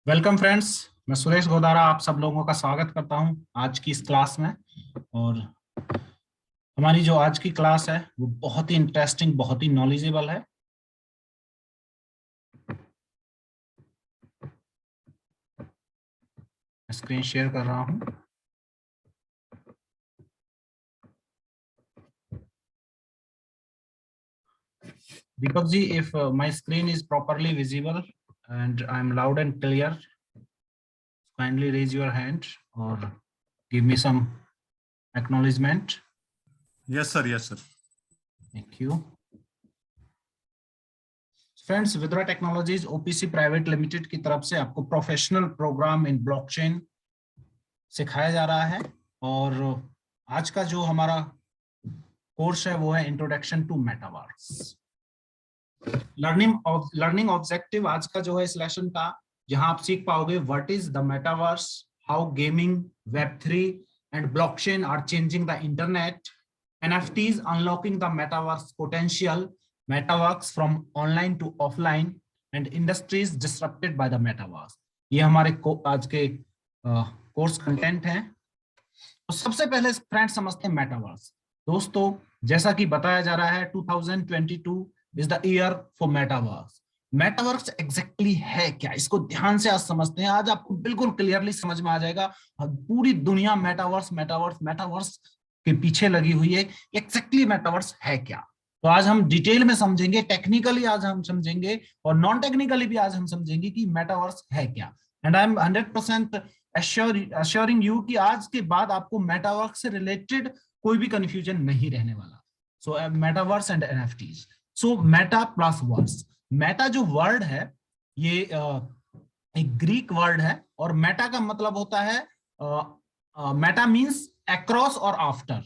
Welcome friends. मैं सुरेश गोदारा आप सब लोगों का स्वागत करता हूं आज की इस क्लास में। और हमारी जो आज की क्लास है वो बहुत ही इंटरेस्टिंग, बहुत ही नॉलेजेबल है। स्क्रीन शेयर कर रहा हूं। Deepak ji, if my screen is properly visible and I am loud and clear, kindly raise your hand और give me some acknowledgement. Yes sir, yes sir. Thank you friends. Vidra technologies OPC private limited की तरफ से आपको professional programme इन blockchain सिखाया जा रहा है। और आज का जो हमारा कोर्स है वो है introduction to metaverse. Learning objective आज का जो है इस लेसन का, जहां आप सीख पाओगे what is the metaverse, how gaming, वेब3 and blockchain are changing the internet, NFTs unlocking the metaverse potential, metaverse from online to offline, and industries disrupted by the metaverse। ये हमारे आज के कोर्स कंटेंट हैं। तो सबसे पहले फ्रेंड समझते हैं मेटावर्स। दोस्तों, जैसा कि बताया जा रहा है 2022 is the year for metaverse. Metaverse exactly है क्या, इसको ध्यान से आज समझते हैं। आज आपको बिल्कुल क्लियरली समझ में आ जाएगा। पूरी दुनिया मेटावर्स मेटावर्स मेटावर्स के पीछे लगी हुई है। एग्जैक्टली मेटावर्स है क्या, तो आज हम डिटेल में समझेंगे। टेक्निकली आज हम समझेंगे और नॉन टेक्निकली भी आज हम समझेंगे कि मेटावर्स है क्या। And I M 100% assuring you कि आज के बाद आपको मेटावर्स से रिलेटेड कोई भी कंफ्यूजन नहीं रहने वाला। So metaverse and NFTs. So meta plus verse. Meta जो वर्ड है ये एक ग्रीक वर्ड है और मेटा का मतलब होता है मेटा मींस अक्रॉस और आफ्टर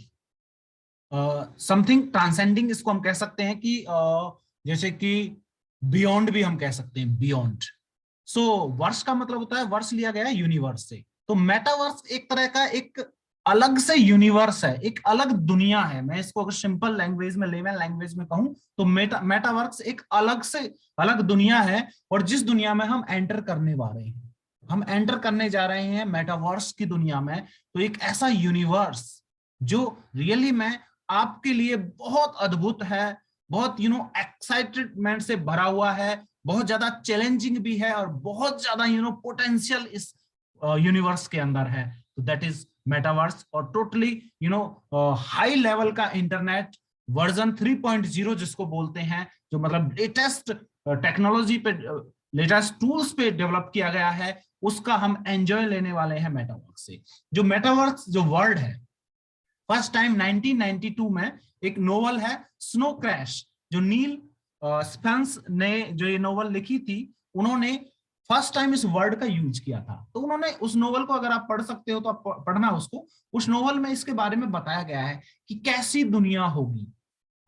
समथिंग ट्रांसेंडिंग। इसको हम कह सकते हैं कि जैसे कि बियॉन्ड भी हम कह सकते हैं, बियॉन्ड। सो वर्ष का मतलब होता है, वर्ष लिया गया है यूनिवर्स से। तो मेटावर्स एक तरह का एक अलग से यूनिवर्स है, एक अलग दुनिया है। मैं इसको अगर सिंपल लैंग्वेज में, लेमन लैंग्वेज में कहूं तो मेटावर्स एक अलग से अलग दुनिया है। और जिस दुनिया में हम एंटर करने वाले हैं, हम एंटर करने जा रहे हैं मेटावर्स की दुनिया में। तो एक ऐसा यूनिवर्स जो रियली में आपके लिए बहुत अद्भुत है, बहुत एक्साइटमेंट से भरा हुआ है, बहुत ज्यादा चैलेंजिंग भी है और बहुत ज्यादा पोटेंशियल इस यूनिवर्स के अंदर है। तो दैट इज मेटावर्स। और टोटली हाई लेवल का इंटरनेट वर्जन 3.0 जिसको बोलते हैं, जो मतलब लेटेस्ट टेक्नोलॉजी पे, लेटेस्ट टूल्स पे डेवलप किया गया है, उसका हम एंजॉय लेने वाले हैं मेटावर्स से। जो मेटावर्स जो वर्ड है, फर्स्ट टाइम 1992 में एक नोवेल है स्नो क्रैश, जो नील स्पेंस ने जो ये नोवेल लिखी थी, उन्होंने फर्स्ट टाइम इस वर्ड का यूज किया था। तो उन्होंने उस नोवेल को, अगर आप पढ़ सकते हो तो आप पढ़ना उसको। उस नोवेल में इसके बारे में बताया गया है कि कैसी दुनिया होगी,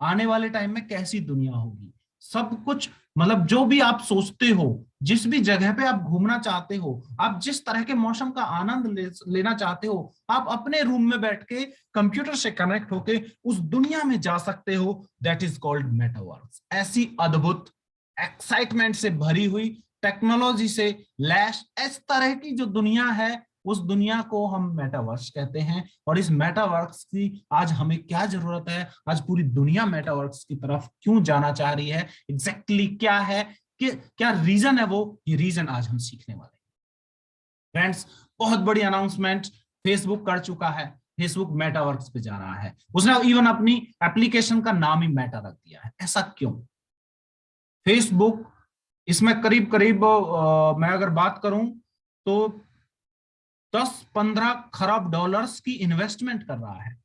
आने वाले टाइम में कैसी दुनिया होगी। सब कुछ मतलब जो भी आप सोचते हो, जिस भी जगह पे आप घूमना चाहते हो, आप जिस तरह के मौसम का आनंद लेना चाहते हो, आप अपने रूम में बैठ के कंप्यूटर से कनेक्ट होके उस दुनिया में जा सकते हो। That is called metaverse. ऐसी अद्भुत, एक्साइटमेंट से भरी हुई, टेक्नोलॉजी से लैस इस तरह की जो दुनिया है, उस दुनिया को हम मेटावर्स कहते हैं। और इस मेटावर्स की आज हमें क्या जरूरत है, आज पूरी दुनिया मेटावर्स की तरफ क्यों जाना चाह रही है, एग्जैक्टली क्या है, कि क्या रीजन है, वो ये रीजन आज हम सीखने वाले हैं फ्रेंड्स। बहुत बड़ी अनाउंसमेंट फेसबुक कर चुका है। फेसबुक मेटावर्स पे जा रहा है। उसने इवन अपनी एप्लीकेशन का नाम ही मेटा रख दिया है। ऐसा क्यों? फेसबुक इसमें करीब करीब मैं अगर बात करूं तो 10-15 खरब डॉलर्स की इन्वेस्टमेंट कर रहा है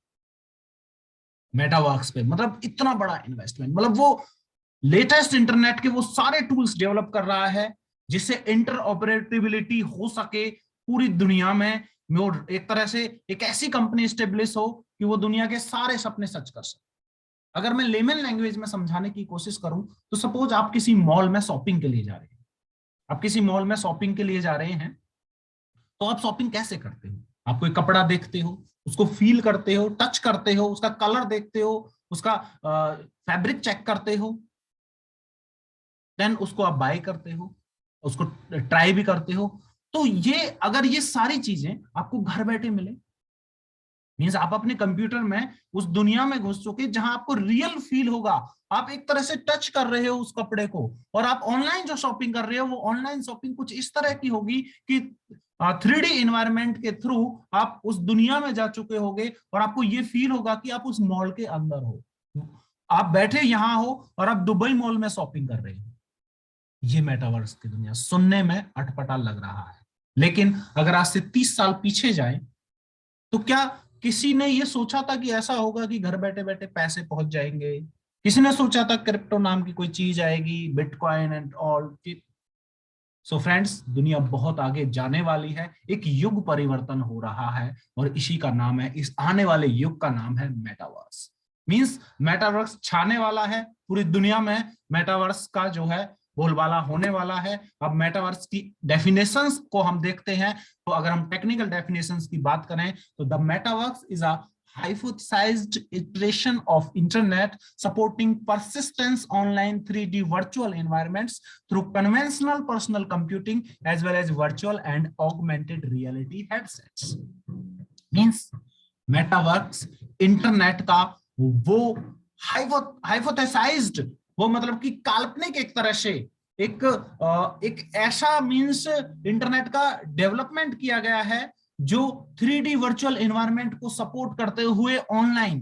मेटावर्स पे। मतलब इतना बड़ा इन्वेस्टमेंट, मतलब वो लेटेस्ट इंटरनेट के वो सारे टूल्स डेवलप कर रहा है जिससे इंटर ऑपरेटिबिलिटी हो सके पूरी दुनिया में। और एक तरह से एक ऐसी कंपनी स्टेब्लिश हो कि वो दुनिया के सारे सपने सच कर सके। अगर मैं लेमन लैंग्वेज में समझाने की कोशिश करूं तो सपोज आप किसी मॉल में शॉपिंग के लिए जा रहे हैं। आप किसी मॉल में शॉपिंग के लिए जा रहे हैं, तो आप शॉपिंग कैसे करते हो? आप कोई कपड़ा देखते हो, उसको फील करते हो, टच करते हो, उसका कलर देखते हो, उसका फैब्रिक चेक करते हो, देन उसको आप बाय करते हो, उसको ट्राई भी करते हो। तो ये अगर ये सारी चीजें आपको घर बैठे मिले, मीन्स आप अपने कंप्यूटर में उस दुनिया में घुस चुके जहां आपको रियल फील होगा, आप एक तरह से टच कर रहे हो उस कपड़े को, और आप ऑनलाइन जो शॉपिंग कर रहे हो वो ऑनलाइन शॉपिंग कुछ इस तरह की होगी कि 3D इन्वायरमेंट के थ्रू आप उस दुनिया में जा चुके होगे और आपको ये फील होगा कि आप उस मॉल के अंदर हो, आप बैठे यहां हो और आप दुबई मॉल में शॉपिंग कर रहे हो। ये मेटावर्स की दुनिया सुनने में अटपटा लग रहा है, लेकिन अगर आज से 30 साल पीछे जाए तो क्या किसी ने ये सोचा था कि ऐसा होगा कि घर बैठे बैठे पैसे पहुंच जाएंगे? किसी ने सोचा था क्रिप्टो नाम की कोई चीज आएगी, bitcoin and all? So friends, दुनिया बहुत आगे जाने वाली है, एक युग परिवर्तन हो रहा है और इसी का नाम है, इस आने वाले युग का नाम है मेटावर्स। मींस मेटावर्स छाने वाला है पूरी दुनिया में, मेटावर्स का जो है बोलबाला होने वाला है। अब मेटावर्स की डेफिनेशंस को हम देखते हैं, तो अगर हम टेक्निकल डेफिनेशंस की बात करें तो the metaverse is a hypothesized iteration of internet supporting persistence online 3D virtual environments through conventional personal computing as well as virtual and augmented reality headsets. Means metaverse internet का वो हाइपोथेसाइज्ड, वो मतलब कि काल्पनिक एक तरह से एक ऐसा मींस इंटरनेट का डेवलपमेंट किया गया है जो 3D वर्चुअल एनवायरनमेंट को सपोर्ट करते हुए ऑनलाइन,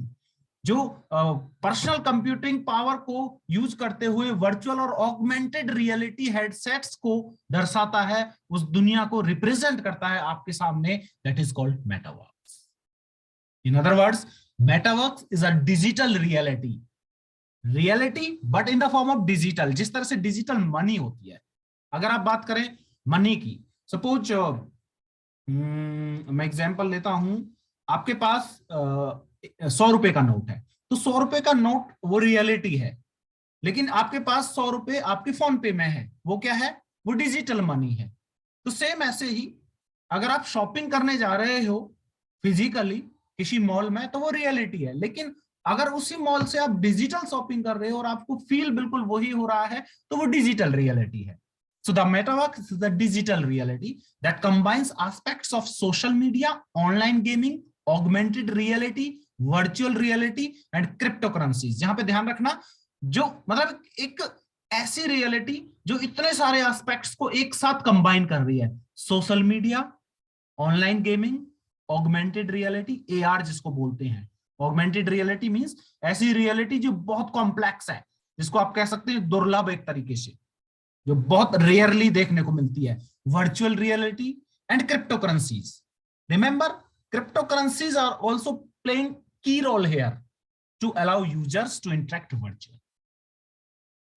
जो पर्सनल कंप्यूटिंग पावर को यूज करते हुए वर्चुअल और ऑगमेंटेड रियलिटी हेडसेट्स को दर्शाता है, उस दुनिया को रिप्रेजेंट करता है आपके सामने, that is called metaverse. In other words, metaverse is a digital reality, but in the form of digital, जिस तरह से डिजिटल मनी होती है। अगर आप बात करें मनी की, सपोज मैं एग्जांपल लेता हूं, आपके पास 100 रुपए का नोट है, तो 100 रुपए का नोट वो रियलिटी है, लेकिन आपके पास 100 रुपए आपके फोन पे में है, वो क्या है? वो डिजिटल मनी है। तो सेम ऐसे ही अगर आप शॉपिंग करने जा रहे हो फिजिकली किसी मॉल में, तो वो रियलिटी है, लेकिन अगर उसी मॉल से आप डिजिटल शॉपिंग कर रहे हो और आपको फील बिल्कुल वही हो रहा है, तो वो डिजिटल रियलिटी है। So the metaverse is the digital reality that combines aspects of social media, online gaming, augmented reality, virtual reality and cryptocurrencies। जहां पे ध्यान रखना, जो मतलब एक ऐसी रियलिटी जो इतने सारे एस्पेक्ट्स को एक साथ कंबाइन कर रही है, social media, online gaming, augmented reality, AR जिसको बोलते हैं। ऑगमेंटेड रियलिटी मींस ऐसी रियलिटी जो बहुत कॉम्प्लेक्स है, जिसको आप कह सकते हैं दुर्लभ एक तरीके से, जो बहुत रेयरली देखने को मिलती है। Virtual reality and cryptocurrencies, remember cryptocurrencies are also playing key role here to allow users to interact virtual.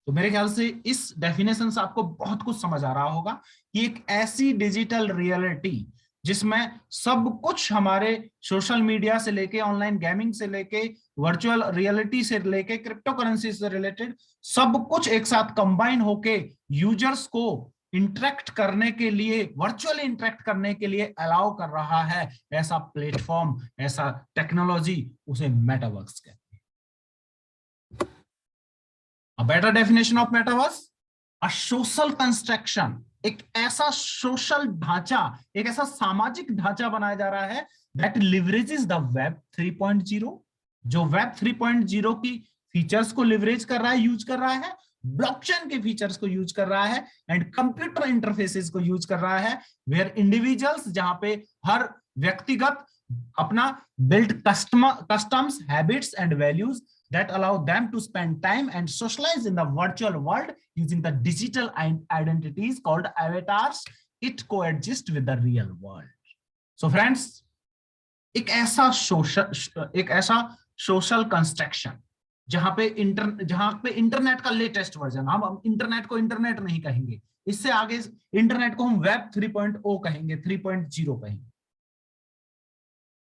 तो मेरे ख्याल से इस डेफिनेशन से आपको बहुत कुछ समझ आ रहा होगा कि एक ऐसी डिजिटल रियलिटी जिसमें सब कुछ हमारे सोशल मीडिया से लेके, ऑनलाइन गेमिंग से लेके, वर्चुअल रियलिटी से लेके, क्रिप्टो करेंसी से रिलेटेड सब कुछ एक साथ कंबाइन होके यूजर्स को इंटरेक्ट करने के लिए, वर्चुअली इंटरेक्ट करने के लिए अलाउ कर रहा है, ऐसा प्लेटफॉर्म, ऐसा टेक्नोलॉजी, उसे मेटावर्स कहते हैं। A better definition of metaverse, a social construction, एक ऐसा सोशल ढांचा, एक ऐसा सामाजिक ढांचा बनाया जा रहा है that leverages the web 3.0, जो वेब 3.0 की फीचर्स को लिवरेज कर रहा है, यूज कर रहा है, ब्लॉकचेन के फीचर्स को यूज कर रहा है एंड कंप्यूटर इंटरफेसेस को यूज कर रहा है, वेयर इंडिविजुअल्स, जहां पे हर व्यक्तिगत अपना built customs, habits and values that allow them to spend time and socialize in the virtual world using the digital identities called avatars. It coexists with the real world. So friends, एक ऐसा social construction जहां पे internet का latest version, हम internet को internet नहीं कहेंगे, इससे आगे इंटरनेट को हम वेब 3.0 कहेंगे, 3.0 कहेंगे,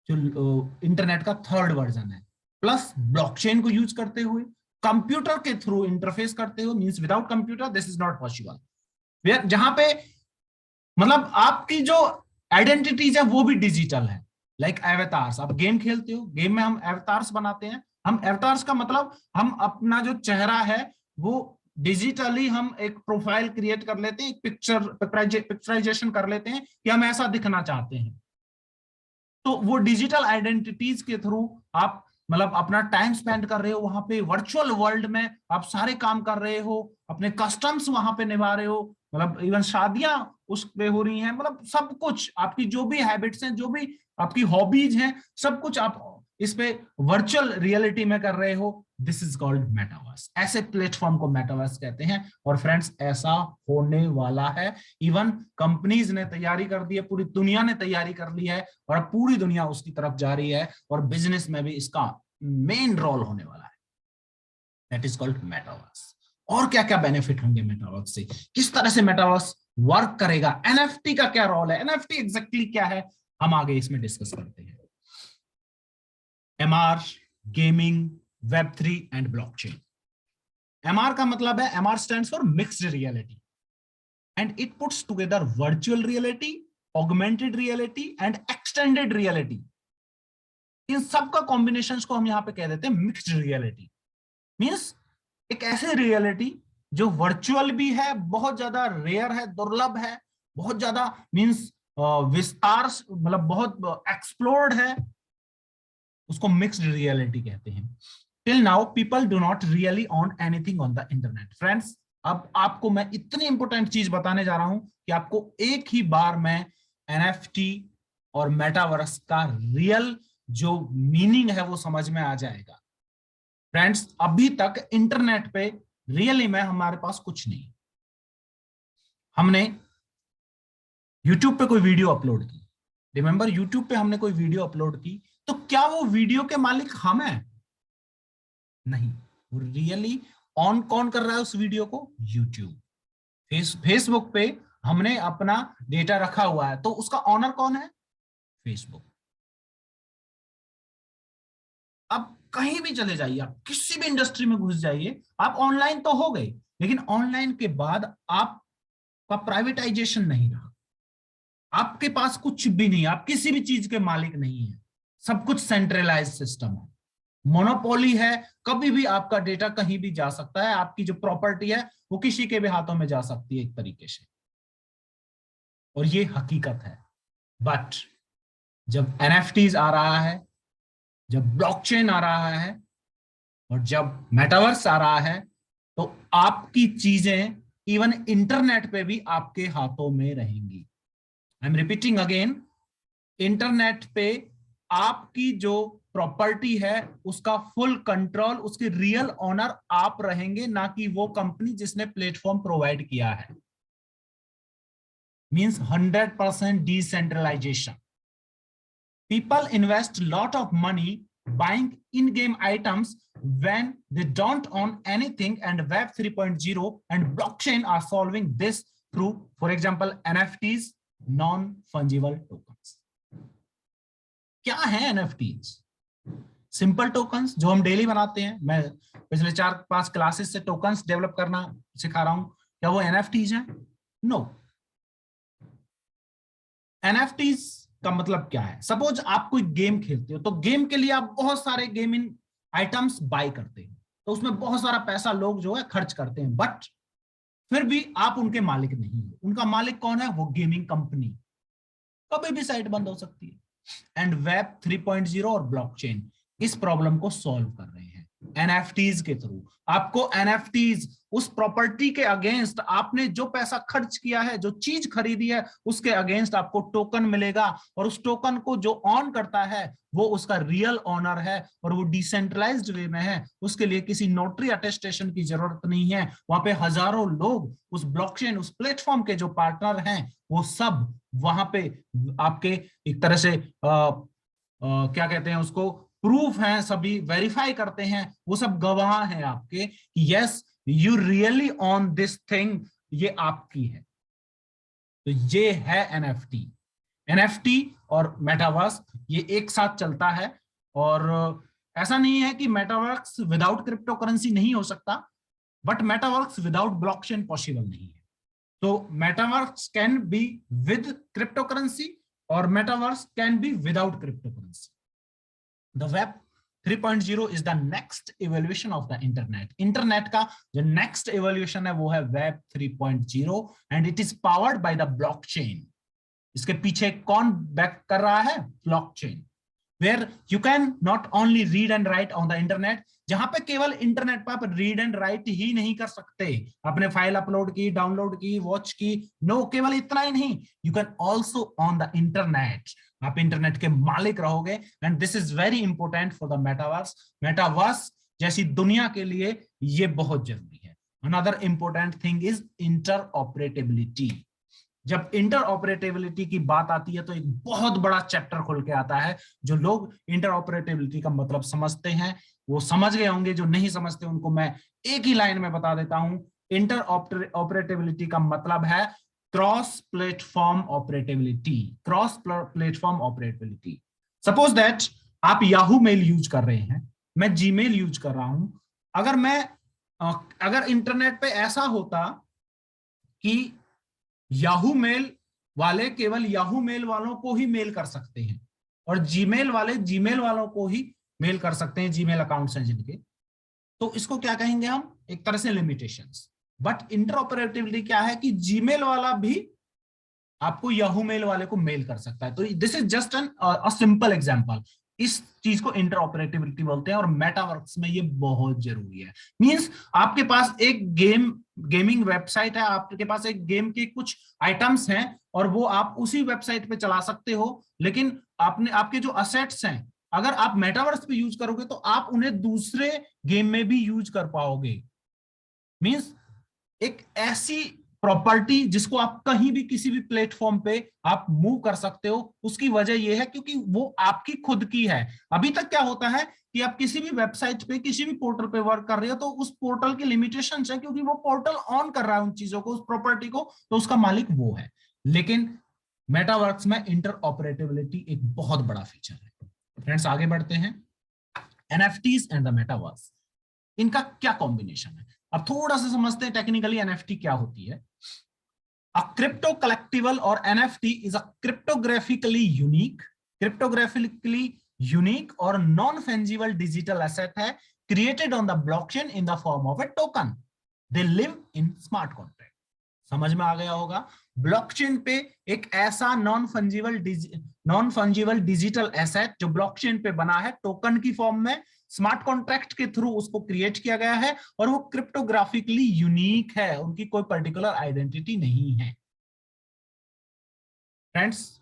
जो इंटरनेट का थर्ड वर्जन है, प्लस ब्लॉकचेन को यूज करते हुए, कंप्यूटर के थ्रू इंटरफेस करते हुए, means without computer this is not possible, जहां पे मतलब आपकी जो आइडेंटिटीज है वो भी डिजिटल है, लाइक एवतार्स। आप गेम खेलते हो, गेम में हम एवतार्स बनाते हैं, हम एवतार्स का मतलब हम अपना जो चेहरा है वो डिजिटली हम एक प्रोफाइल क्रिएट कर लेते हैं, एक पिक्चराइजेशन कर लेते हैं कि हम ऐसा दिखना चाहते हैं। तो वो डिजिटल आइडेंटिटीज के थ्रू आप मतलब अपना टाइम स्पेंड कर रहे हो वहां पे, वर्चुअल वर्ल्ड में आप सारे काम कर रहे हो, अपने कस्टम्स वहां पे निभा रहे हो, मतलब इवन शादियां उस पे हो रही हैं, मतलब सब कुछ आपकी जो भी हैबिट्स हैं, जो भी आपकी हॉबीज हैं, सब कुछ आप इस पे वर्चुअल रियलिटी में कर रहे हो। This is called metaverse. ऐसे प्लेटफॉर्म को मेटावर्स कहते हैं। और फ्रेंड्स, ऐसा होने वाला है। इवन कंपनीज ने तैयारी कर दी है, पूरी दुनिया ने तैयारी कर ली है, और अब पूरी दुनिया उसकी तरफ जा रही है, और बिजनेस में भी इसका मेन रोल होने वाला है। That is called metaverse. और क्या क्या बेनिफिट होंगे मेटावर्स से, किस तरह से मेटावर्स वर्क करेगा, एनएफटी का क्या रोल है, एनएफटी एग्जैक्टली क्या है, हम आगे इसमें डिस्कस करते हैं। एमआर, गेमिंग, वेब3 एंड ब्लॉकचेन। एमआर का मतलब है, MR stands for mixed reality, and it puts together virtual reality, augmented reality and extended reality. इन सब का कॉम्बिनेशन को हम यहां पे कह देते हैं मिक्स्ड रियलिटी। मींस एक ऐसे रियलिटी जो वर्चुअल भी है, बहुत ज्यादा रेयर है, दुर्लभ है, बहुत ज्यादा मींस विस्तार मतलब बहुत एक्सप्लोर्ड है, उसको मिक्स्ड रियलिटी कहते हैं। Till now people do not really on anything on the internet. Friends, अब आपको मैं इतनी इंपॉर्टेंट चीज बताने जा रहा हूं कि आपको एक ही बार में एनएफटी और मेटावर्स का रियल जो मीनिंग है वो समझ में आ जाएगा। फ्रेंड्स, अभी तक इंटरनेट पे रियली में हमारे पास कुछ नहीं। हमने यूट्यूब पे कोई वीडियो अपलोड की, रिमेंबर, यूट्यूब पे हमने कोई वीडियो अपलोड की, तो क्या वो वीडियो के मालिक हम हैं? नहीं। वो रियली ऑन कौन कर रहा है उस वीडियो को? यूट्यूब। फेसबुक पे हमने अपना डेटा रखा हुआ है, तो उसका ऑनर कौन है? फेसबुक। अब कहीं भी चले जाइए, आप किसी भी इंडस्ट्री में घुस जाइए, आप ऑनलाइन तो हो गए, लेकिन ऑनलाइन के बाद आपका प्राइवेटाइजेशन नहीं रहा, आपके पास कुछ भी नहीं, आप किसी भी चीज के मालिक नहीं है, सब कुछ सेंट्रलाइज सिस्टम है, मोनोपोली है, कभी भी आपका डेटा कहीं भी जा सकता है, आपकी जो प्रॉपर्टी है वो किसी के भी हाथों में जा सकती है एक तरीके से, और ये हकीकत है। बट जब एनएफटीज आ रहा है, जब ब्लॉकचेन आ रहा है, और जब मेटावर्स आ रहा है, तो आपकी चीजें इवन इंटरनेट पे भी आपके हाथों में रहेंगी। I am repeating again, internet पे आपकी जो प्रॉपर्टी है उसका फुल कंट्रोल, उसके रियल ओनर आप रहेंगे, ना कि वो कंपनी जिसने प्लेटफॉर्म प्रोवाइड किया है। Means 100% decentralisation. People invest lot of money buying in-game items when they don't own anything, and Web 3.0 and blockchain are solving this through, for example, NFTs, non-fungible tokens. क्या है NFTs? Simple tokens जो हम daily बनाते हैं। मैं पिछले 4-5 classes से tokens develop करना सिखा रहा हूं, क्या वो NFTs हैं? नो। NFTs का मतलब क्या है? सपोज आप कोई गेम खेलते हो, तो गेम के लिए आप बहुत सारे गेमिंग आइटम्स बाय करते हो, तो उसमें बहुत सारा पैसा लोग जो है खर्च करते हैं, बट फिर भी आप उनके मालिक नहीं हो। उनका मालिक कौन है? वो गेमिंग कंपनी। कभी भी साइट बंद हो सकती है। एंड वेब 3.0 और ब्लॉकचेन इस प्रॉब्लम को सॉल्व कर रहे हैं एनएफटीज के थ्रू। आपको एनएफटीज, उस प्रॉपर्टी के अगेंस्ट आपने जो पैसा खर्च किया है, जो चीज खरीदी है, उसके अगेंस्ट आपको टोकन मिलेगा, और उस टोकन को जो ऑन करता है वो उसका रियल ऑनर है, और वो डिसेंट्रलाइज्ड वे में है। उसके लिए किसी नोटरी अटेस्टेशन की जरूरत नहीं है। वहां पे हजारों लोग उस ब्लॉकचेन, उस प्लेटफॉर्म के जो पार्टनर हैं, वो सब वहां पे आपके एक तरह से क्या कहते हैं उसको, प्रूफ हैं, सभी वेरीफाई करते हैं, वो सब गवाह हैं आपके कि yes you really on this thing, ये आपकी है। तो ये है एनएफटी। एनएफटी और मेटावर्स ये एक साथ चलता है, और ऐसा नहीं है कि मेटावर्स विदाउट क्रिप्टो करेंसी नहीं हो सकता, but metaverse without blockchain possible नहीं है। तो metaverse can be with crypto currency, और metaverse can be without crypto currency. The web 3.0 is the next evolution of the internet. Internet का जो next evolution है वो है web 3.0 and it is powered by the blockchain. इसके पीछे कौन back कर रहा है? Blockchain, where you can not only read and write on the internet, जहां पे केवल इंटरनेट पर आप रीड एंड राइट ही नहीं कर सकते, आपने फाइल अपलोड की, डाउनलोड की, वॉच की, नो, केवल इतना ही नहीं, you can also on the internet, आप इंटरनेट के मालिक रहोगे। And this is very important for the metaverse. Metaverse जैसी दुनिया के लिए ये बहुत जरूरी है। Another important thing is interoperability. जब इंटरऑपरेटेबिलिटी की बात आती है तो एक बहुत बड़ा चैप्टर खुल के आता है। जो लोग इंटरऑपरेटेबिलिटी का मतलब समझते हैं वो समझ गए होंगे, जो नहीं समझते उनको मैं एक ही लाइन में बता देता हूं। इंटरऑपरेटेबिलिटी का मतलब है cross platform operability. Cross platform operability. Suppose that आप याहू मेल यूज कर रहे हैं, मैं जीमेल यूज कर रहा हूं। अगर इंटरनेट पे ऐसा होता कि याहू मेल वाले केवल याहू मेल वालों को ही मेल कर सकते हैं और जीमेल वाले जीमेल वालों को ही मेल कर सकते हैं, जीमेल अकाउंट्स हैं जिनके, तो इसको क्या कहेंगे हम? एक तरह से लिमिटेशंस। बट इंटरऑपरेटिविटी क्या है कि जीमेल वाला भी आपको याहू मेल वाले को मेल कर सकता है। तो this is just an simple example. इस चीज को इंटरऑपरेटिविटी बोलते हैं और मेटावर्स में ये बहुत जरूरी है। मींस आपके पास एक गेमिंग वेबसाइट है, आपके पास एक गेम के कुछ आइटम्स हैं और वो आप उसी वेबसाइट पे चला सकते हो, लेकिन आपके जो असेट्स हैं अगर आप मेटावर्स पे यूज करोगे तो आप उन्हें दूसरे गेम में भी यूज कर पाओगे। मींस एक ऐसी प्रॉपर्टी जिसको आप कहीं भी किसी भी प्लेटफॉर्म पे आप मूव कर सकते हो। उसकी वजह यह है क्योंकि वो आपकी खुद की है। अभी तक क्या होता है कि आप किसी भी वेबसाइट पे किसी भी पोर्टल पे वर्क कर रहे हो तो उस पोर्टल की लिमिटेशंस है, क्योंकि वो पोर्टल ऑन कर रहा है उन चीजों को, उस प्रॉपर्टी को, तो उसका मालिक वो है। लेकिन मेटावर्स में इंटरऑपरेटेबिलिटी एक बहुत बड़ा फीचर है। फ्रेंड्स आगे बढ़ते हैं। एनएफटीज एंड द मेटावर्स, इनका क्या कॉम्बिनेशन है? अब थोड़ा सा समझते हैं टेक्निकली एनएफटी क्या होती है। अ क्रिप्टो कलेक्टिबल और एनएफटी इज अ क्रिप्टोग्राफिकली यूनिक और नॉन फंजिबल डिजिटल एसेट है, created on the blockchain in the form of A token. They live in smart contract. समझ में आ गया होगा। ब्लॉकचेन पे एक ऐसा नॉन फंजिबल डिजिटल एसेट जो ब्लॉकचेन पे बना है टोकन की फॉर्म में, स्मार्ट कॉन्ट्रैक्ट के थ्रू उसको क्रिएट किया गया है और वो क्रिप्टोग्राफिकली यूनिक है, उनकी कोई पर्टिकुलर आइडेंटिटी नहीं है। फ्रेंड्स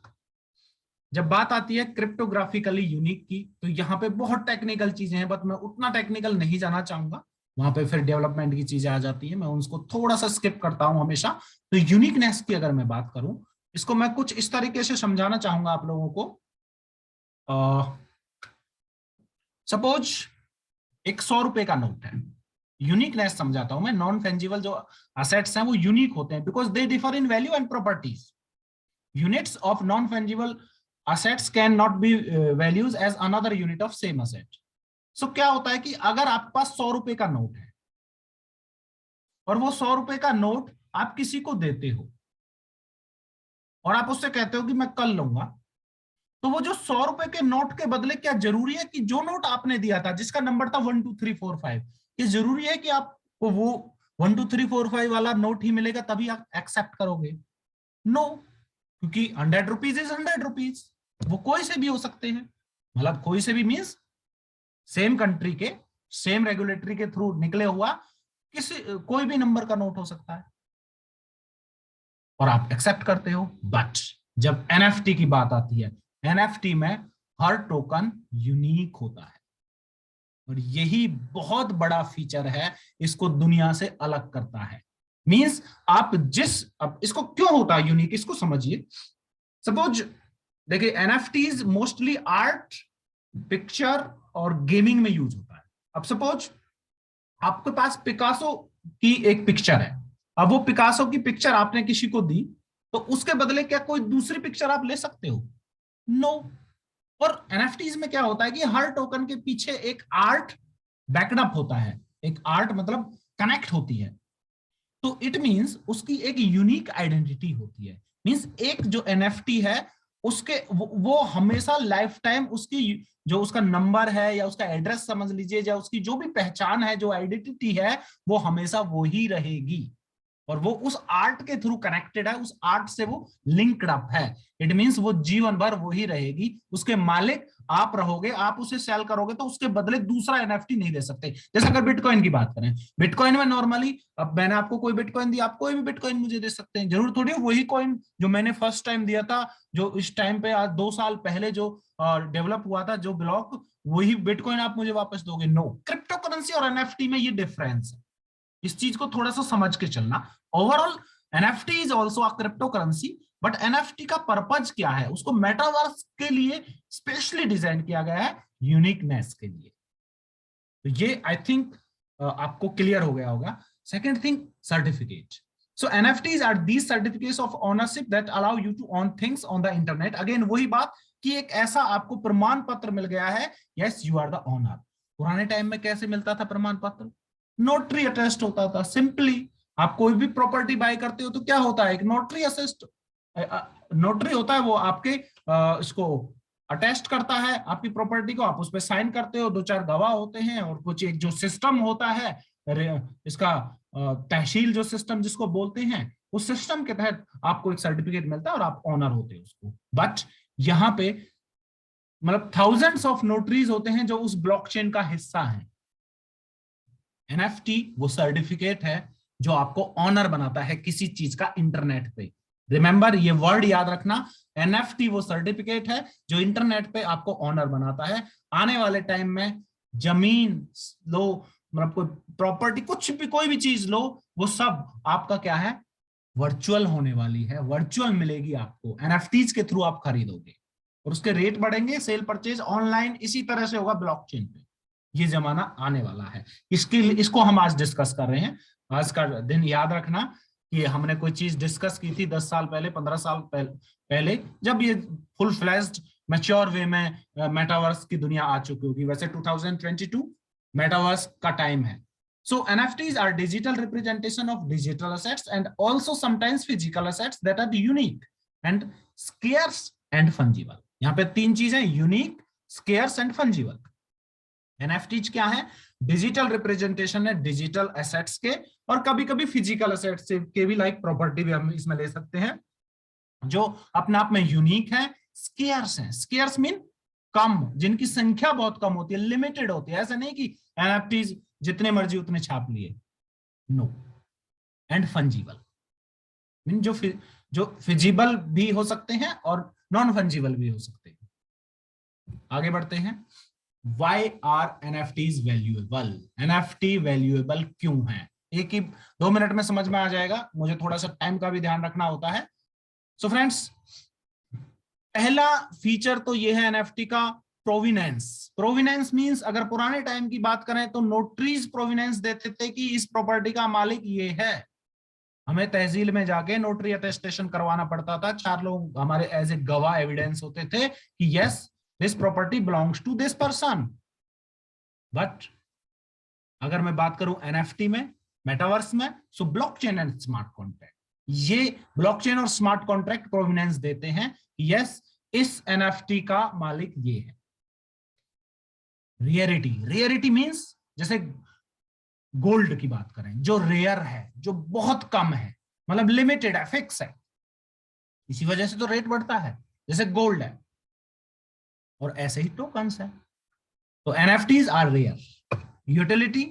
जब बात आती है क्रिप्टोग्राफिकली यूनिक की तो यहाँ पे बहुत टेक्निकल चीजें हैं, बट मैं उतना टेक्निकल नहीं जाना चाहूंगा, वहां पे फिर डेवलपमेंट की चीजें आ जाती है, मैं उसको थोड़ा सा स्किप करता हूं हमेशा। तो यूनिकनेस की अगर मैं बात करूं, इसको मैं कुछ इस तरीके से समझाना चाहूंगा आप लोगों को। सपोज एक 100 रुपए का नोट है। यूनिकनेस समझाता हूं मैं। नॉन फंजिबल जो असेट्स हैं वो यूनिक होते हैं because they differ in value and properties. Units of non fungible assets can not be values as another unit of same asset. So क्या होता है कि अगर आपके पास 100 रुपए का नोट है और वो 100 रुपए का नोट आप किसी को देते हो और आप उससे कहते हो कि मैं कल लूंगा, तो वो जो 100 रुपए के नोट के बदले क्या जरूरी है कि जो नोट आपने दिया था जिसका नंबर था 1 2 3 4 5, ये जरूरी है कि आपको वो 1 2 3 4 5 वाला नोट ही मिलेगा तभी आप एक्सेप्ट करोगे? नो, क्योंकि 100 रुपीज इज 100 रुपीज, वो कोई से भी हो सकते हैं। मतलब कोई से भी मींस सेम कंट्री के सेम रेगुलेटरी के थ्रू निकले हुआ किसी कोई भी नंबर का नोट हो सकता है और आप एक्सेप्ट करते हो। बट जब एनएफटी की बात आती है, एनएफटी में हर टोकन यूनिक होता है और यही बहुत बड़ा फीचर है, इसको दुनिया से अलग करता है। मींस आप अब इसको क्यों होता है यूनिक, इसको समझिए। सपोज देखिए एनएफटीज मोस्टली आर्ट, पिक्चर और गेमिंग में यूज होता है। अब सपोज आपके पास पिकासो की एक पिक्चर है, अब वो पिकासो की पिक्चर आपने किसी को दी तो उसके बदले क्या कोई दूसरी पिक्चर आप ले सकते हो? नो। और एनएफटीज में क्या होता है कि हर टोकन के पीछे एक आर्ट बैकअप होता है, एक आर्ट मतलब कनेक्ट होती है, तो इट मींस उसकी एक यूनिक आइडेंटिटी होती है। मींस एक जो एनएफटी है उसके वो हमेशा लाइफ टाइम उसकी जो उसका नंबर है या उसका एड्रेस समझ लीजिए, या उसकी जो भी पहचान है, जो आइडेंटिटी है, वो हमेशा वो ही रहेगी, और वो उस आर्ट के थ्रू कनेक्टेड है, उस आर्ट से वो लिंक्ड अप है। इट मींस वो जीवन भर वो ही रहेगी, उसके मालिक आप रहोगे। आप उसे सेल करोगे तो उसके बदले दूसरा एनएफटी नहीं दे सकते। जैसे अगर बिटकॉइन की बात करें, बिटकॉइन में नॉर्मली, अब मैंने आपको कोई बिटकॉइन दी, आप कोई भी बिटकॉइन मुझे दे सकते हैं, जरूर थोड़ी वही कॉइन जो मैंने फर्स्ट टाइम दिया था, जो इस टाइम पे आज 2 साल पहले जो डेवलप हुआ था, जो ब्लॉक, वही बिटकॉइन आप मुझे वापस दोगे? नो। क्रिप्टो करेंसी और एनएफटी में ये डिफरेंस है, इस चीज को थोड़ा सा समझ के चलना। Overall NFT is also a crypto currency, but NFT का पर्पज क्या है? उसको मेटावर्स के लिए स्पेशली डिजाइन किया गया है, यूनिकनेस के लिए। तो ये आई थिंक आपको क्लियर हो गया होगा। Second thing, certificate. So NFTs are these certificates of ownership that allow you to own things on the internet. Again वही बात कि एक ऐसा आपको प्रमाण पत्र मिल गया है, yes you are the owner. पुराने टाइम में कैसे मिलता था प्रमाण पत्र? नोटरी अटेस्ट होता था। सिंपली आप कोई भी प्रॉपर्टी बाय करते हो तो क्या होता है? एक नोटरी असिस्ट नोटरी होता है, वो आपके इसको अटेस्ट करता है आपकी प्रॉपर्टी को, आप उस पर साइन करते हो, 2-4 गवाह होते हैं, और कुछ एक जो सिस्टम होता है इसका तहसील जो सिस्टम जिसको बोलते हैं, उस सिस्टम के तहत आपको एक सर्टिफिकेट मिलता है और आप ऑनर होते हैं उसको। बट यहाँ पे मतलब थाउजेंड्स ऑफ नोटरीज होते हैं जो उस ब्लॉकचेन का हिस्सा है। एनएफटी वो सर्टिफिकेट है जो आपको ऑनर बनाता है किसी चीज का इंटरनेट पे। रिमेंबर, ये वर्ड याद रखना, एनएफटी वो सर्टिफिकेट है जो इंटरनेट पे आपको ऑनर बनाता है। आने वाले टाइम में जमीन लो, मतलब कोई प्रॉपर्टी, कुछ भी, कोई भी चीज लो, वो सब आपका क्या है? वर्चुअल होने वाली है, वर्चुअल मिलेगी आपको, एनएफटीज के थ्रू आप खरीदोगे, और उसके रेट बढ़ेंगे, सेल परचेज ऑनलाइन इसी तरह से होगा ब्लॉकचेन पे। ये जमाना आने वाला है, इसको हम आज डिस्कस कर रहे हैं। आज का दिन याद रखना कि हमने कोई चीज डिस्कस की थी 10 साल पहले, 15 साल पहले, जब ये फुल फ्लैश्ड मैच्योर वे में मेटावर्स की दुनिया आ चुकी होगी। वैसे 2022 मेटावर्स का टाइम है। So NFTs are digital representation of digital assets and also sometimes physical assets that are unique and scarce and fungible. यहाँ पे 3 चीजें, unique, scarce and fungible. NFTs क्या है? डिजिटल रिप्रेजेंटेशन है डिजिटल एसेट्स के, और कभी कभी फिजिकल एसेट्स के भी, लाइक प्रॉपर्टी भी हम इसमें ले सकते हैं, जो अपने आप में यूनिक है। स्केयर्स है, स्केयर्स मीन कम, जिनकी संख्या बहुत कम होती है, लिमिटेड होती है। ऐसा नहीं कि एनएफटीज जितने मर्जी उतने छाप लिए, नो। एंड फंजिबल मीन जो फिजिबल भी हो सकते हैं और नॉन फंजिबल भी हो सकते हैं। आगे बढ़ते हैं। Why are NFTs valuable? NFT valuable क्यों है? एक ही 2 मिनट में समझ में आ जाएगा, मुझे थोड़ा सा टाइम का भी ध्यान रखना होता है। सो फ्रेंड्स, पहला फीचर तो ये है एनएफटी का, प्रोविनेंस। प्रोविनेंस मींस, अगर पुराने टाइम की बात करें तो नोटरीज प्रोविनेंस देते थे कि इस प्रॉपर्टी का मालिक ये है। हमें तहसील में जाके नोटरी अटेस्टेशन करवाना पड़ता था, 4 लोग हमारे एज ए गवाह एविडेंस होते थे कि yes this property belongs to this person. But अगर मैं बात करूं एनएफटी में, मेटावर्स में, so blockchain and smart contract, ये ब्लॉकचेन और स्मार्ट कॉन्ट्रैक्ट प्रोविनेंस देते हैं, यस इस एनएफटी का मालिक ये है। रेयरिटी, रेयरिटी मींस जैसे गोल्ड की बात करें, जो रेयर है, जो बहुत कम है, मतलब लिमिटेड है, फिक्स है, इसी वजह से तो रेट बढ़ता है, जैसे गोल्ड है। और ऐसे ही टोकन्स है। तो एनएफटीज आर रेयर। यूटिलिटी,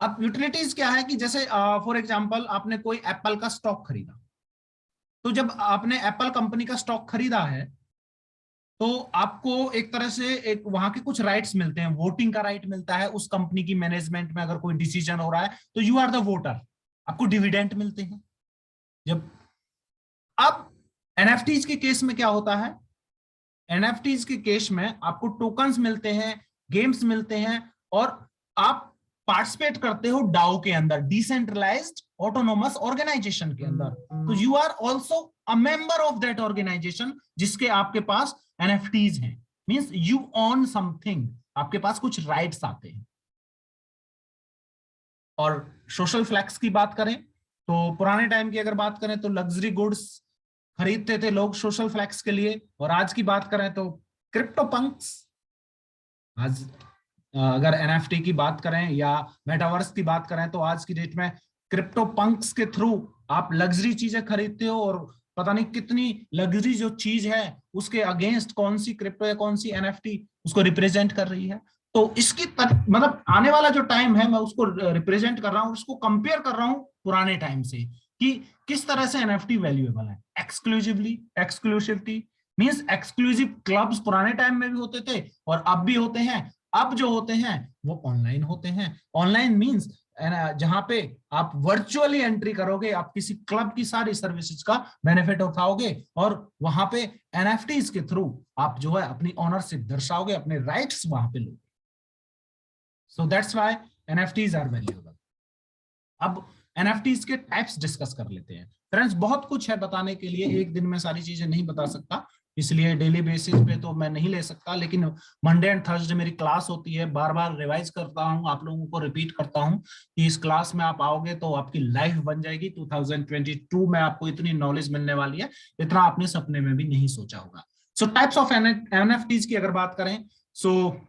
अब यूटिलिटीज क्या है कि जैसे फॉर एग्जांपल आपने कोई एप्पल का स्टॉक खरीदा, तो जब आपने एप्पल कंपनी का स्टॉक खरीदा है तो आपको एक तरह से एक वहां के कुछ राइट्स मिलते हैं, वोटिंग का राइट मिलता है उस कंपनी की मैनेजमेंट में। अगर कोई डिसीजन हो रहा है तो यू आर द वोटर, आपको डिविडेंड मिलते हैं। जब अब एनएफटीज के केस में क्या होता है? एनएफटीज के केस में आपको टोकन्स मिलते हैं, गेम्स मिलते हैं, और आप पार्टिसिपेट करते हो डाओ के अंदर, डिसेंट्रलाइज्ड ऑटोनोमस ऑर्गेनाइजेशन के अंदर। तो you are also a member of that organisation जिसके आपके पास एनएफटीज हैं। मींस यू ओन समथिंग, आपके पास कुछ राइट्स आते हैं। और सोशल फ्लैक्स की बात करें तो पुराने टाइम की अगर बात करें तो लग्जरी गुड्स खरीदते थे लोग सोशल फ्लैक्स के लिए, और आज की बात करें तो क्रिप्टो पंक्स। आज अगर एनएफटी की बात करें या मेटावर्स की बात करें तो आज की डेट में क्रिप्टो पंक्स के थ्रू आप लग्जरी चीजें खरीदते हो, और पता नहीं कितनी लग्जरी जो चीज है उसके अगेंस्ट कौन सी क्रिप्टो या कौन सी एनएफटी उसको रिप्रेजेंट कर रही है। तो इसकी मतलब आने वाला जो टाइम है मैं उसको रिप्रेजेंट कर रहा हूँ, उसको कंपेयर कर रहा हूँ पुराने टाइम से कि किस तरह से एनएफटी वैल्यूएबल है। एक्सक्लूसिविटी मींस एक्सक्लूसिव क्लब्स पुराने टाइम में भी होते थे और अब भी होते हैं। अब जो होते हैं वो ऑनलाइन होते हैं। ऑनलाइन मींस जहां पे आप वर्चुअली एंट्री करोगे, आप किसी क्लब की सारी सर्विसेज का बेनिफिट उठाओगे और वहां पे एनएफटीज के थ्रू आप जो है अपनी ऑनरशिप दर्शाओगे, अपने राइट्स वहां पे लोगे। So that's why NFTs are valuable. अब एनएफटीज के टाइप्स डिस्कस कर लेते हैं। फ्रेंड्स बहुत कुछ है बताने के लिए, एक दिन में सारी चीजें नहीं बता सकता, इसलिए डेली बेसिस पे तो मैं नहीं ले सकता, लेकिन मंडे एंड थर्सडे मेरी क्लास होती है। बार बार रिवाइज करता हूं, आप लोगों को रिपीट करता हूं कि इस क्लास में आप आओगे तो आपकी लाइफ बन जाएगी। 2022 में आपको इतनी नॉलेज मिलने वाली है, इतना आपने सपने में भी नहीं सोचा होगा। सो टाइप्स ऑफ एनएफटीज की अगर बात करें, सो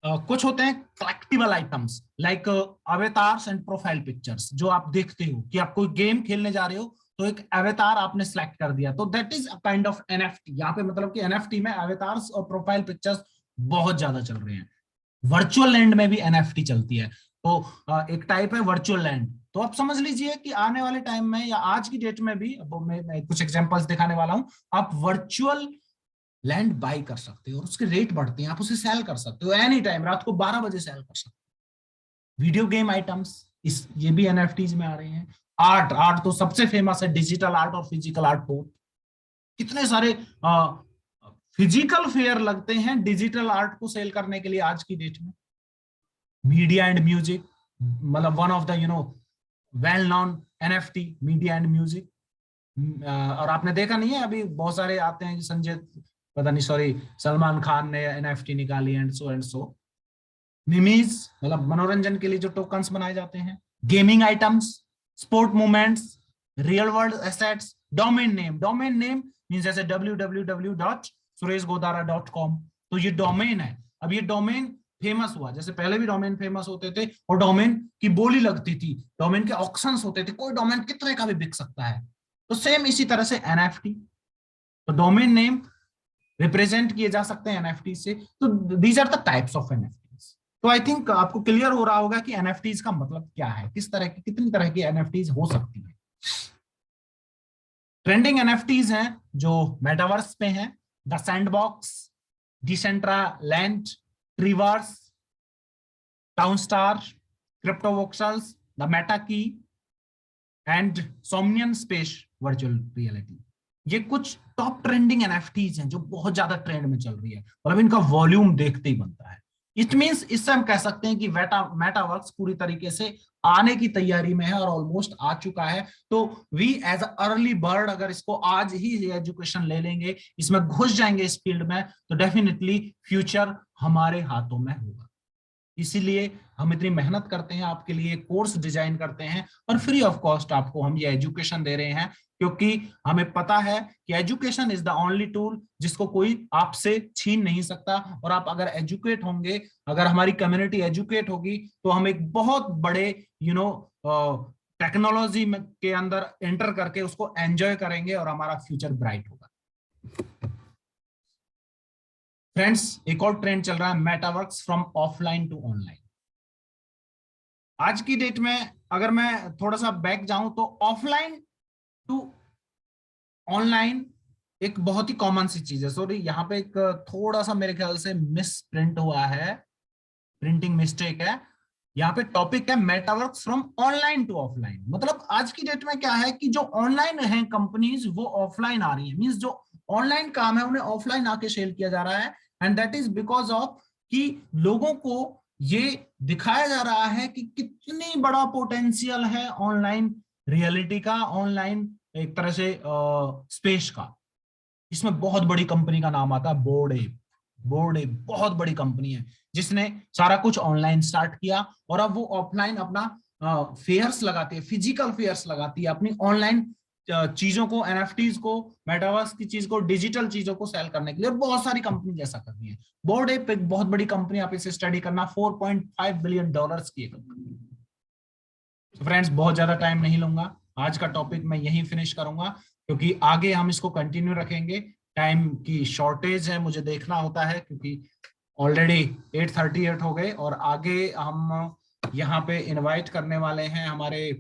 कुछ होते हैं collectible items like avatars and profile pictures, जो आप देखते हो कि आप कोई गेम खेलने जा रहे हो तो एक अवतार आपने सेलेक्ट कर दिया, तो that is a kind of NFT. यहाँ पे मतलब कि एनएफटी में अवतार्स और प्रोफाइल पिक्चर्स बहुत ज्यादा चल रहे हैं। वर्चुअल लैंड में भी एनएफटी चलती है, तो एक टाइप है वर्चुअल लैंड। तो आप समझ लीजिए कि आने वाले टाइम में या आज की डेट में भी, मैं कुछ एग्जांपल्स दिखाने वाला हूं, आप वर्चुअल लैंड बाय कर सकते हो और उसके रेट बढ़ते हैं, आप उसे सेल कर सकते हो एनी टाइम, रात को 12 बजे सेल कर सकते हो। वीडियो गेम आइटम्स इस ये भी एनएफटीज में आ रहे हैं। आर्ट तो सबसे फेमस है, डिजिटल आर्ट और फिजिकल आर्ट बोथ। कितने सारे फिजिकल फेयर लगते हैं डिजिटल आर्ट को सेल करने के लिए आज की डेट में। मीडिया एंड म्यूजिक, मतलब one of the well known NFT media and music. और आपने देखा नहीं है अभी बहुत सारे आते हैं, संजय पता नहीं सॉरी सलमान खान ने एनएफटी निकाली एंड सो। मिमीज मतलब मनोरंजन के लिए जो टोकन्स बनाए जाते हैं। Gaming items, sport movements, real world assets, domain name means जैसे www.sureshgodara.com, तो ये डोमेन है। अब ये डोमेन फेमस हुआ, जैसे पहले भी डोमेन फेमस होते थे और डोमेन की बोली लगती थी, डोमेन के ऑक्शंस होते थे, कोई डोमेन कितने का भी बिक सकता है। तो सेम इसी तरह से एनएफटी, तो डोमेन नेम रिप्रेजेंट किए जा सकते हैं एनएफटी से। तो these are the types of NFTs. तो आई थिंक आपको क्लियर हो रहा होगा कि एनएफटीज का मतलब क्या है, किस तरह की कितनी तरह की एनएफटीज हो सकती है। ट्रेंडिंग एनएफटीज हैं जो मेटावर्स पे हैं, the Sandbox, Decentraland, Treeverse, Townstar, Crypto Voxels, the Meta key and Somnium space virtual reality. ये कुछ टॉप ट्रेंडिंग एनएफटीज हैं जो बहुत ज्यादा ट्रेंड में चल रही है, मतलब इनका वॉल्यूम देखते ही बनता है। इट मींस इससे हम कह सकते हैं कि मेटावर्स पूरी तरीके से आने की तैयारी में है और ऑलमोस्ट आ चुका है। तो we as a early bird अगर इसको आज ही एजुकेशन ले लेंगे, इसमें घुस जाएंगे इस फील्ड में, तो डेफिनेटली फ्यूचर हमारे हाथों में होगा। इसीलिए हम इतनी मेहनत करते हैं, आपके लिए कोर्स डिजाइन करते हैं और फ्री ऑफ कॉस्ट आपको हम ये एजुकेशन दे रहे हैं, क्योंकि हमें पता है कि education is the only tool जिसको कोई आपसे छीन नहीं सकता। और आप अगर एजुकेट होंगे, अगर हमारी कम्युनिटी एजुकेट होगी, तो हम एक बहुत बड़े टेक्नोलॉजी के अंदर एंटर करके उसको एंजॉय करेंगे और हमारा फ्यूचर ब्राइट होगा। फ्रेंड्स एक और ट्रेंड चल रहा है, metaverse from offline to online. आज की डेट में अगर मैं थोड़ा सा बैक जाऊं तो ऑफलाइन टू ऑनलाइन एक बहुत ही कॉमन सी चीज है। सॉरी यहाँ पे एक थोड़ा सा मेरे ख्याल से मिस प्रिंट हुआ है, प्रिंटिंग मिस्टेक है। यहाँ पे टॉपिक है metaverse from online to offline. मतलब आज की डेट में क्या है कि जो ऑनलाइन है कंपनीज वो ऑफलाइन आ रही है, मींस जो ऑनलाइन काम है उन्हें ऑफलाइन आके सेल किया जा रहा है। And that is because of कि लोगों को ये दिखाया जा रहा है कि कितनी बड़ा पोटेंशियल है ऑनलाइन रियलिटी का, ऑनलाइन एक तरह से स्पेस का। इसमें बहुत बड़ी कंपनी का नाम आता है बोर्ड एप बहुत बड़ी कंपनी है जिसने सारा कुछ ऑनलाइन स्टार्ट किया और अब वो ऑफलाइन अपना फेयर्स लगाती है, फिजिकल फेयर्स लगाती है, अपनी ऑनलाइन चीजों को, एनएफटीज को, मेटावर्स की चीज को, डिजिटल चीजों को सेल करने के लिए, और बहुत सारी कंपनी जैसा कर रही है। बोर्ड एक बहुत बड़ी कंपनी, आप इसे स्टडी करना, $4.5 बिलियन की कंपनी। तो फ्रेंड्स, बहुत ज्यादा टाइम नहीं लूंगा, आज का टॉपिक मैं यहीं फिनिश करूंगा, क्योंकि आगे हम इसको कंटिन्यू रखेंगे। टाइम की शॉर्टेज है, मुझे देखना होता है, क्योंकि ऑलरेडी 8:38 हो गए, और आगे हम यहाँ पे इनवाइट करने वाले हैं हमारे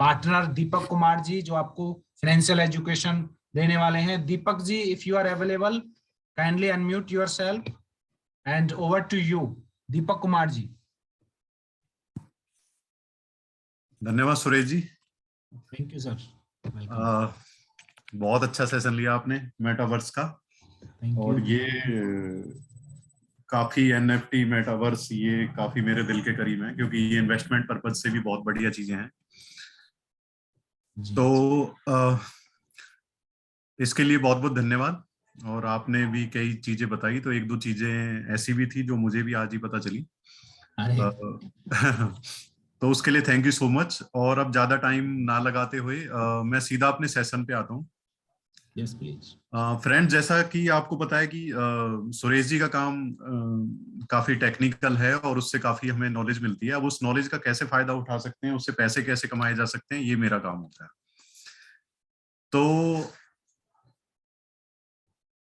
पार्टनर दीपक कुमार जी, जो आपको फाइनेंशियल एजुकेशन देने वाले हैं। Deepak ji, if you are available, kindly unmute yourself and over to you, Deepak Kumar ji. धन्यवाद Suresh ji. Thank you sir, welcome. बहुत अच्छा सेशन लिया आपने मेटावर्स का। थैंक और यू। ये काफी एनएफटी मेटावर्स ये काफी मेरे दिल के करीब है, क्योंकि ये इन्वेस्टमेंट पर्पज से भी बहुत बढ़िया चीजें हैं। तो इसके लिए बहुत बहुत धन्यवाद। और आपने भी कई चीजें बताई, तो एक दो चीजें ऐसी भी थी जो मुझे भी आज ही पता चली। अरे तो उसके लिए थैंक यू सो मच। और अब ज्यादा टाइम ना लगाते हुए मैं सीधा अपने सेशन पे आता हूँ। Yes please. फ्रेंड, जैसा कि आपको पता है कि सुरेश जी का काम काफी टेक्निकल है, और उससे काफी हमें नॉलेज मिलती है। अब उस नॉलेज का कैसे फायदा उठा सकते हैं, उससे पैसे कैसे कमाए जा सकते हैं, ये मेरा काम होता है। तो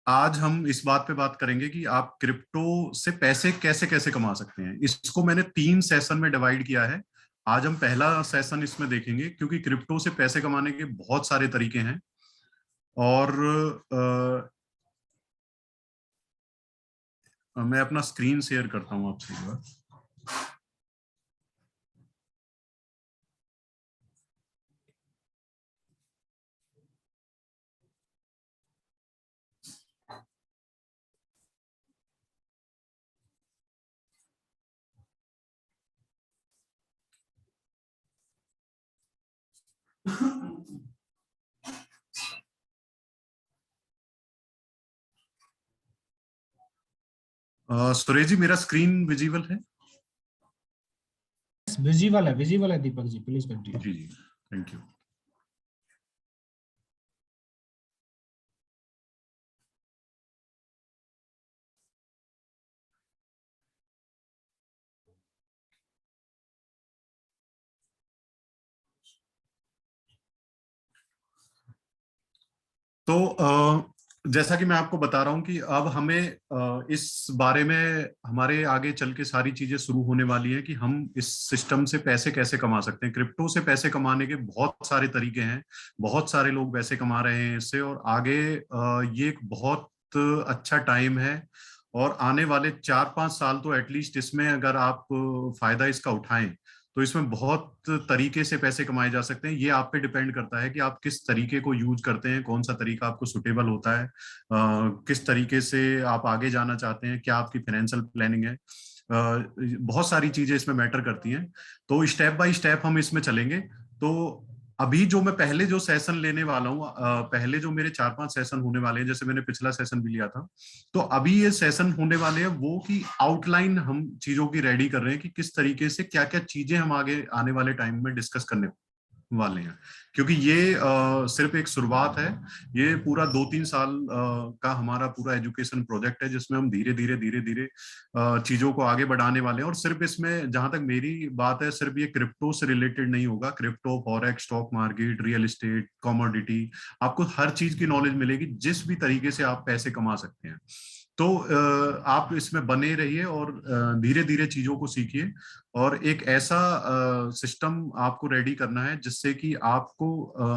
आज हम इस बात पे बात करेंगे कि आप क्रिप्टो से पैसे कैसे कैसे कमा सकते हैं। इसको मैंने 3 सेशन में डिवाइड किया है। आज हम पहला सेशन इसमें देखेंगे, क्योंकि क्रिप्टो से पैसे कमाने के बहुत सारे तरीके हैं। और मैं अपना स्क्रीन शेयर करता हूं आपसे एक बार। सुरेश जी, मेरा स्क्रीन विजिबल है? विजिबल है दीपक जी, प्लीज कंटिन्यू। जी जी, थैंक यू। तो जैसा कि मैं आपको बता रहा हूं कि अब हमें इस बारे में हमारे आगे चल के सारी चीजें शुरू होने वाली हैं कि हम इस सिस्टम से पैसे कैसे कमा सकते हैं। क्रिप्टो से पैसे कमाने के बहुत सारे तरीके हैं, बहुत सारे लोग पैसे कमा रहे हैं इससे। और आगे ये एक बहुत अच्छा टाइम है, और आने वाले 4-5 साल तो एटलीस्ट इसमें अगर आप फायदा इसका उठाएं, तो इसमें बहुत तरीके से पैसे कमाए जा सकते हैं। ये आप पे डिपेंड करता है कि आप किस तरीके को यूज करते हैं, कौन सा तरीका आपको सुटेबल होता है, किस तरीके से आप आगे जाना चाहते हैं, क्या आपकी फाइनेंशियल प्लानिंग है। बहुत सारी चीजें इसमें मैटर करती हैं। तो स्टेप बाय स्टेप हम इसमें चलेंगे। तो अभी जो मैं पहले जो सेशन लेने वाला हूँ, पहले जो मेरे 4-5 सेशन होने वाले हैं, जैसे मैंने पिछला सेशन भी लिया था, तो अभी ये सेशन होने वाले हैं वो कि आउटलाइन हम चीजों की रेडी कर रहे हैं कि किस तरीके से क्या क्या चीजें हम आगे आने वाले टाइम में डिस्कस करने वाले हैं। क्योंकि ये सिर्फ एक शुरुआत है। ये पूरा 2-3 साल का हमारा पूरा एजुकेशन प्रोजेक्ट है, जिसमें हम धीरे धीरे धीरे धीरे चीजों को आगे बढ़ाने वाले हैं। और सिर्फ इसमें, जहां तक मेरी बात है, सिर्फ ये क्रिप्टो से रिलेटेड नहीं होगा। Crypto, forex, stock market, real estate, commodity, आपको हर चीज की नॉलेज मिलेगी, जिस भी तरीके से आप पैसे कमा सकते हैं। तो आप इसमें बने रहिए और धीरे धीरे चीजों को सीखिए। और एक ऐसा सिस्टम आपको रेडी करना है जिससे कि आपको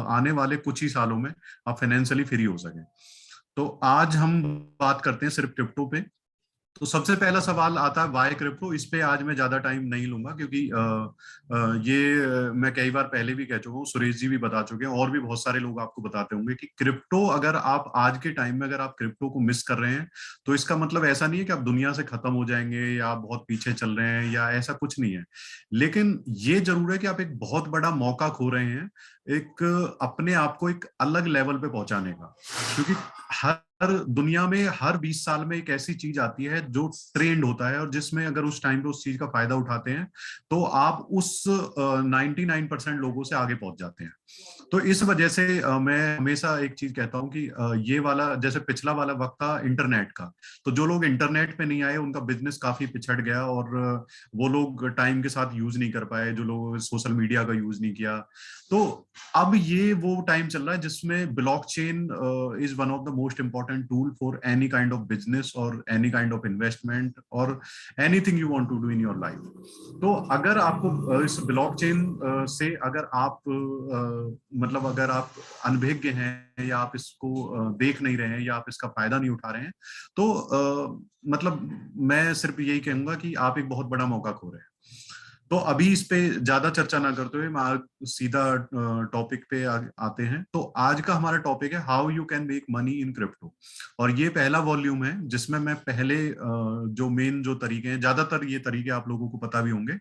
आने वाले कुछ ही सालों में आप फाइनेंशियली फ्री हो सके। तो आज हम बात करते हैं सिर्फ क्रिप्टो पे। तो सबसे पहला सवाल आता है वाई क्रिप्टो। इस पे आज मैं ज्यादा टाइम नहीं लूंगा, क्योंकि मैं कई बार पहले भी कह चुका हूँ, सुरेश जी भी बता चुके हैं, और भी बहुत सारे लोग आपको बताते होंगे कि क्रिप्टो, अगर आप आज के टाइम में अगर आप क्रिप्टो को मिस कर रहे हैं, तो इसका मतलब ऐसा नहीं है कि आप दुनिया से खत्म हो जाएंगे या आप बहुत पीछे चल रहे हैं, या ऐसा कुछ नहीं है। लेकिन ये जरूर है कि आप एक बहुत बड़ा मौका खो रहे हैं, एक अपने आप को एक अलग लेवल पे पहुंचाने का। क्योंकि हर दुनिया में हर 20 साल में एक ऐसी चीज आती है जो ट्रेंड होता है, और जिसमें अगर उस टाइम पे उस चीज का फायदा उठाते हैं तो आप उस 99% लोगों से आगे पहुंच जाते हैं। तो इस वजह से मैं हमेशा एक चीज कहता हूं कि ये वाला, जैसे पिछला वाला वक्त था इंटरनेट का, तो जो लोग इंटरनेट पे नहीं आए उनका बिजनेस काफी पिछड़ गया, और वो लोग टाइम के साथ यूज नहीं कर पाए, जो लोग सोशल मीडिया का यूज नहीं किया। तो अब ये वो टाइम चल रहा है जिसमें blockchain is one of the most important tool for any kind of business और एनी काइंड ऑफ इन्वेस्टमेंट और anything you want to do in your life. तो अगर आपको इस ब्लॉकचेन से अगर आप मतलब अगर आप अनभिज्ञ हैं या आप इसको देख नहीं रहे हैं या आप इसका फायदा नहीं उठा रहे हैं, तो मतलब मैं सिर्फ यही कहूंगा कि आप एक बहुत बड़ा मौका खो रहे हैं। तो अभी इस पे ज्यादा चर्चा ना करते हुए मैं सीधा टॉपिक पे आते हैं। तो आज का हमारा टॉपिक है how you can make money in crypto, और ये पहला वॉल्यूम है जिसमें मैं पहले जो मेन जो तरीके हैं, ज्यादातर ये तरीके आप लोगों को पता भी होंगे,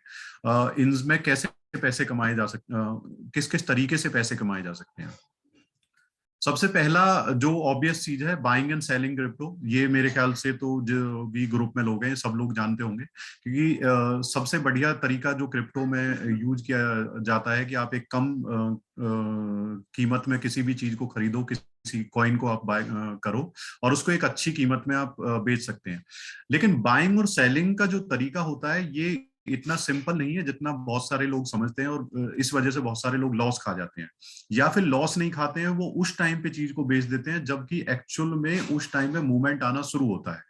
इनमें कैसे पैसे कमाए जा सकते, किस किस तरीके से पैसे कमाए जा सकते हैं। सबसे पहला जो ऑब्वियस चीज है, बाइंग एंड सेलिंग क्रिप्टो। ये मेरे ख्याल से तो जो भी ग्रुप में लोग हैं सब लोग जानते होंगे, क्योंकि सबसे बढ़िया तरीका जो क्रिप्टो में यूज किया जाता है कि आप एक कम कीमत में किसी भी चीज को खरीदो, किसी कॉइन को आप बाय करो और उसको एक अच्छी कीमत में आप बेच सकते हैं। लेकिन बाइंग और सेलिंग का जो तरीका होता है ये इतना सिंपल नहीं है जितना बहुत सारे लोग समझते हैं, और इस वजह से बहुत सारे लोग लॉस खा जाते हैं, या फिर लॉस नहीं खाते हैं, वो उस टाइम पे चीज को बेच देते हैं जबकि एक्चुअल में उस टाइम पे मूवमेंट आना शुरू होता है।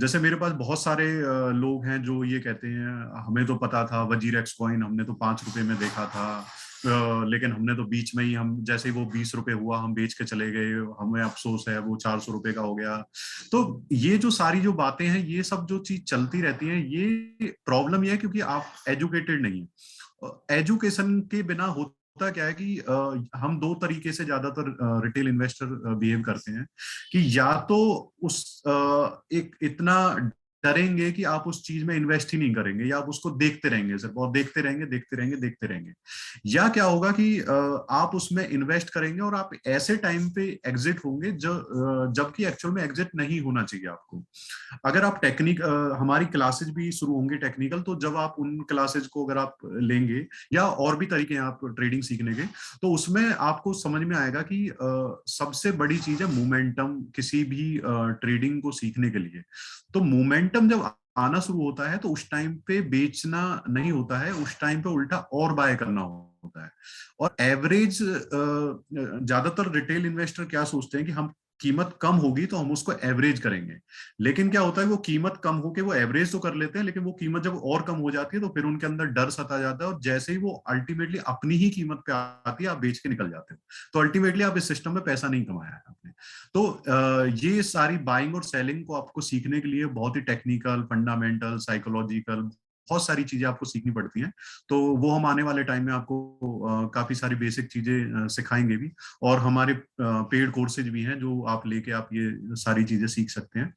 जैसे मेरे पास बहुत सारे लोग हैं जो ये कहते हैं हमें तो पता था वजीर एक्स कॉइन हमने तो 5 रुपए में देखा था, लेकिन हमने तो बीच में ही, हम जैसे ही वो 20 रुपए हुआ हम बेच के चले गए, हमें अफसोस है वो 400 रुपए का हो गया। तो ये जो सारी जो बातें हैं ये सब जो चीज चलती रहती हैं, ये प्रॉब्लम ये है क्योंकि आप एजुकेटेड नहीं है। एजुकेशन के बिना होता क्या है कि हम दो तरीके से ज्यादातर रिटेल इन्वेस्टर बिहेव करते हैं कि या तो उस एक इतना डरेंगे कि आप उस चीज में इन्वेस्ट ही नहीं करेंगे, या आप उसको देखते रहेंगे सिर्फ, और देखते रहेंगे देखते रहेंगे देखते रहेंगे। या क्या होगा कि आप उसमें इन्वेस्ट करेंगे और आप ऐसे टाइम पे एग्जिट होंगे जबकि एक्चुअल में एग्जिट नहीं होना चाहिए आपको। अगर आप हमारी क्लासेज भी शुरू होंगी टेक्निकल, तो जब आप उन क्लासेज को अगर आप लेंगे या और भी तरीके हैं आप ट्रेडिंग सीखने के, तो उसमें आपको समझ में आएगा कि सबसे बड़ी चीज है मोमेंटम किसी भी ट्रेडिंग को सीखने के लिए। तो मोमेंटम जब आना शुरू होता है तो उस टाइम पे बेचना नहीं होता है, उस टाइम पे उल्टा और बाय करना होता है। और एवरेज ज्यादातर रिटेल इन्वेस्टर क्या सोचते हैं कि हम कीमत कम होगी तो हम उसको एवरेज करेंगे, लेकिन क्या होता है वो कीमत कम होके वो एवरेज तो कर लेते हैं, लेकिन वो कीमत जब और कम हो जाती है तो फिर उनके अंदर डर सता जाता है, और जैसे ही वो अल्टीमेटली अपनी ही कीमत पे आती है आप बेच के निकल जाते हो, तो अल्टीमेटली आप इस सिस्टम में पैसा नहीं कमाया है आपने। तो ये सारी बाइंग और सेलिंग को आपको सीखने के लिए बहुत ही टेक्निकल, फंडामेंटल, साइकोलॉजिकल बहुत सारी चीजें आपको सीखनी पड़ती हैं। तो वो हम आने वाले टाइम में आपको काफी सारी बेसिक चीजें सिखाएंगे भी, और हमारे पेड कोर्सेज भी हैं जो आप लेके आप ये सारी चीजें सीख सकते हैं।